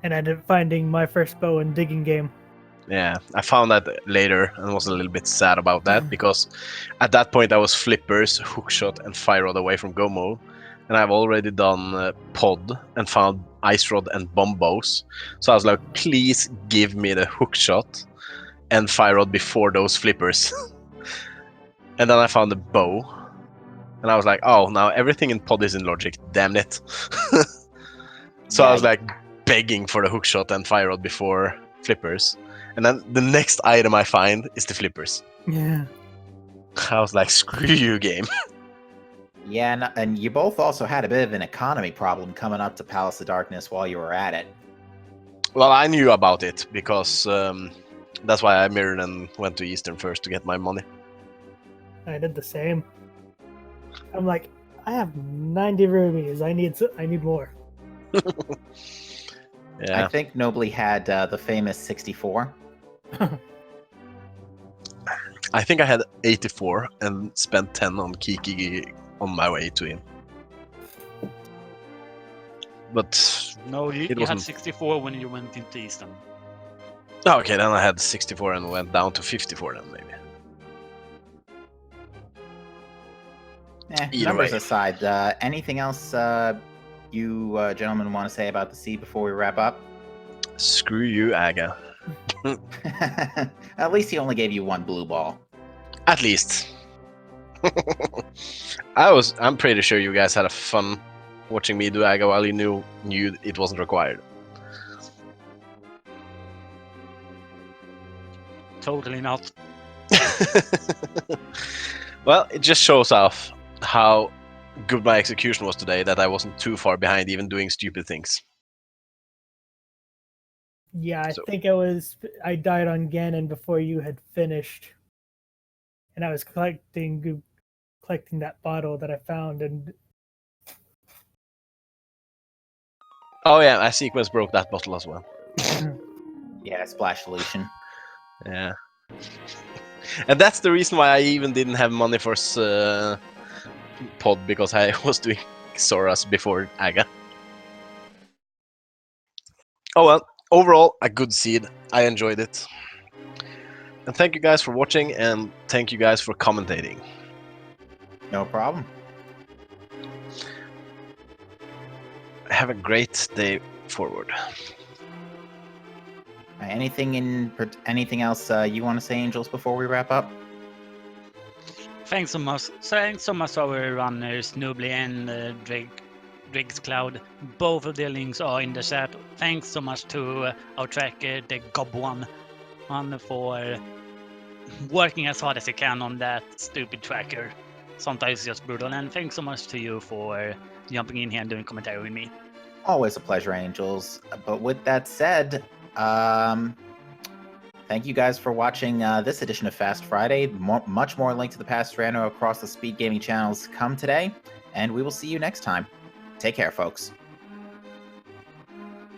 And I ended up finding my first bow in digging game. Yeah, I found that later and was a little bit sad about that because at that point I was flippers, hookshot, and fire rod away from go mode, and I've already done pod and found ice rod and bomb bows. So I was like, please give me the hookshot and fire rod before those flippers. And then I found the bow, and I was like, oh, now everything in pod is in logic. Damn it! So Yeah, I was like, begging for the hookshot and fire rod before flippers. And then the next item I find is the flippers. Yeah. I was like, screw you, game. Yeah, and you both also had a bit of an economy problem coming up to Palace of Darkness while you were at it. Well, I knew about it because that's why I mirrored and went to Eastern first to get my money. I did the same. I'm like, I have 90 rubies. I need more. Yeah. I think Nobly had the famous 64. I think I had 84 and spent 10 on Kiki on my way to him. But No, you had wasn't- 64 when you went into Eastern. okay, then I had 64 and went down to 54 then maybe. Either Numbers way. aside, anything else you gentlemen want to say about the sea before we wrap up? Screw you, Aga. At least he only gave you one blue ball. At least. I'm pretty sure you guys had a fun watching me do Aga while you knew it wasn't required. Totally not. Well, it just shows off how good my execution was today, that I wasn't too far behind even doing stupid things. Yeah, I So- think I died on Ganon before you had finished. And I was collecting that bottle that I found, and Oh yeah, I sequence broke that bottle as well. Yeah, splash solution. Yeah. And that's the reason why I even didn't have money for pod, because I was doing Soras before Aga. Oh well, overall a good seed. I enjoyed it. And thank you guys for watching, and thank you guys for commentating. No problem. Have a great day forward. Anything else you want to say, Angels, before we wrap up? Thanks so much. Thanks so much to our runners, Nobly and Driggs Cloud. Both of their links are in the chat. Thanks so much to our tracker, the Gob1, for working as hard as he can on that stupid tracker. Sometimes it's just brutal. And thanks so much to you for jumping in here and doing commentary with me. Always a pleasure, Angels. But with that said, thank you guys for watching this edition of Fast Friday. Much more Link to the Past Rando across the Speed Gaming channels come today, and we will see you next time. Take care, folks.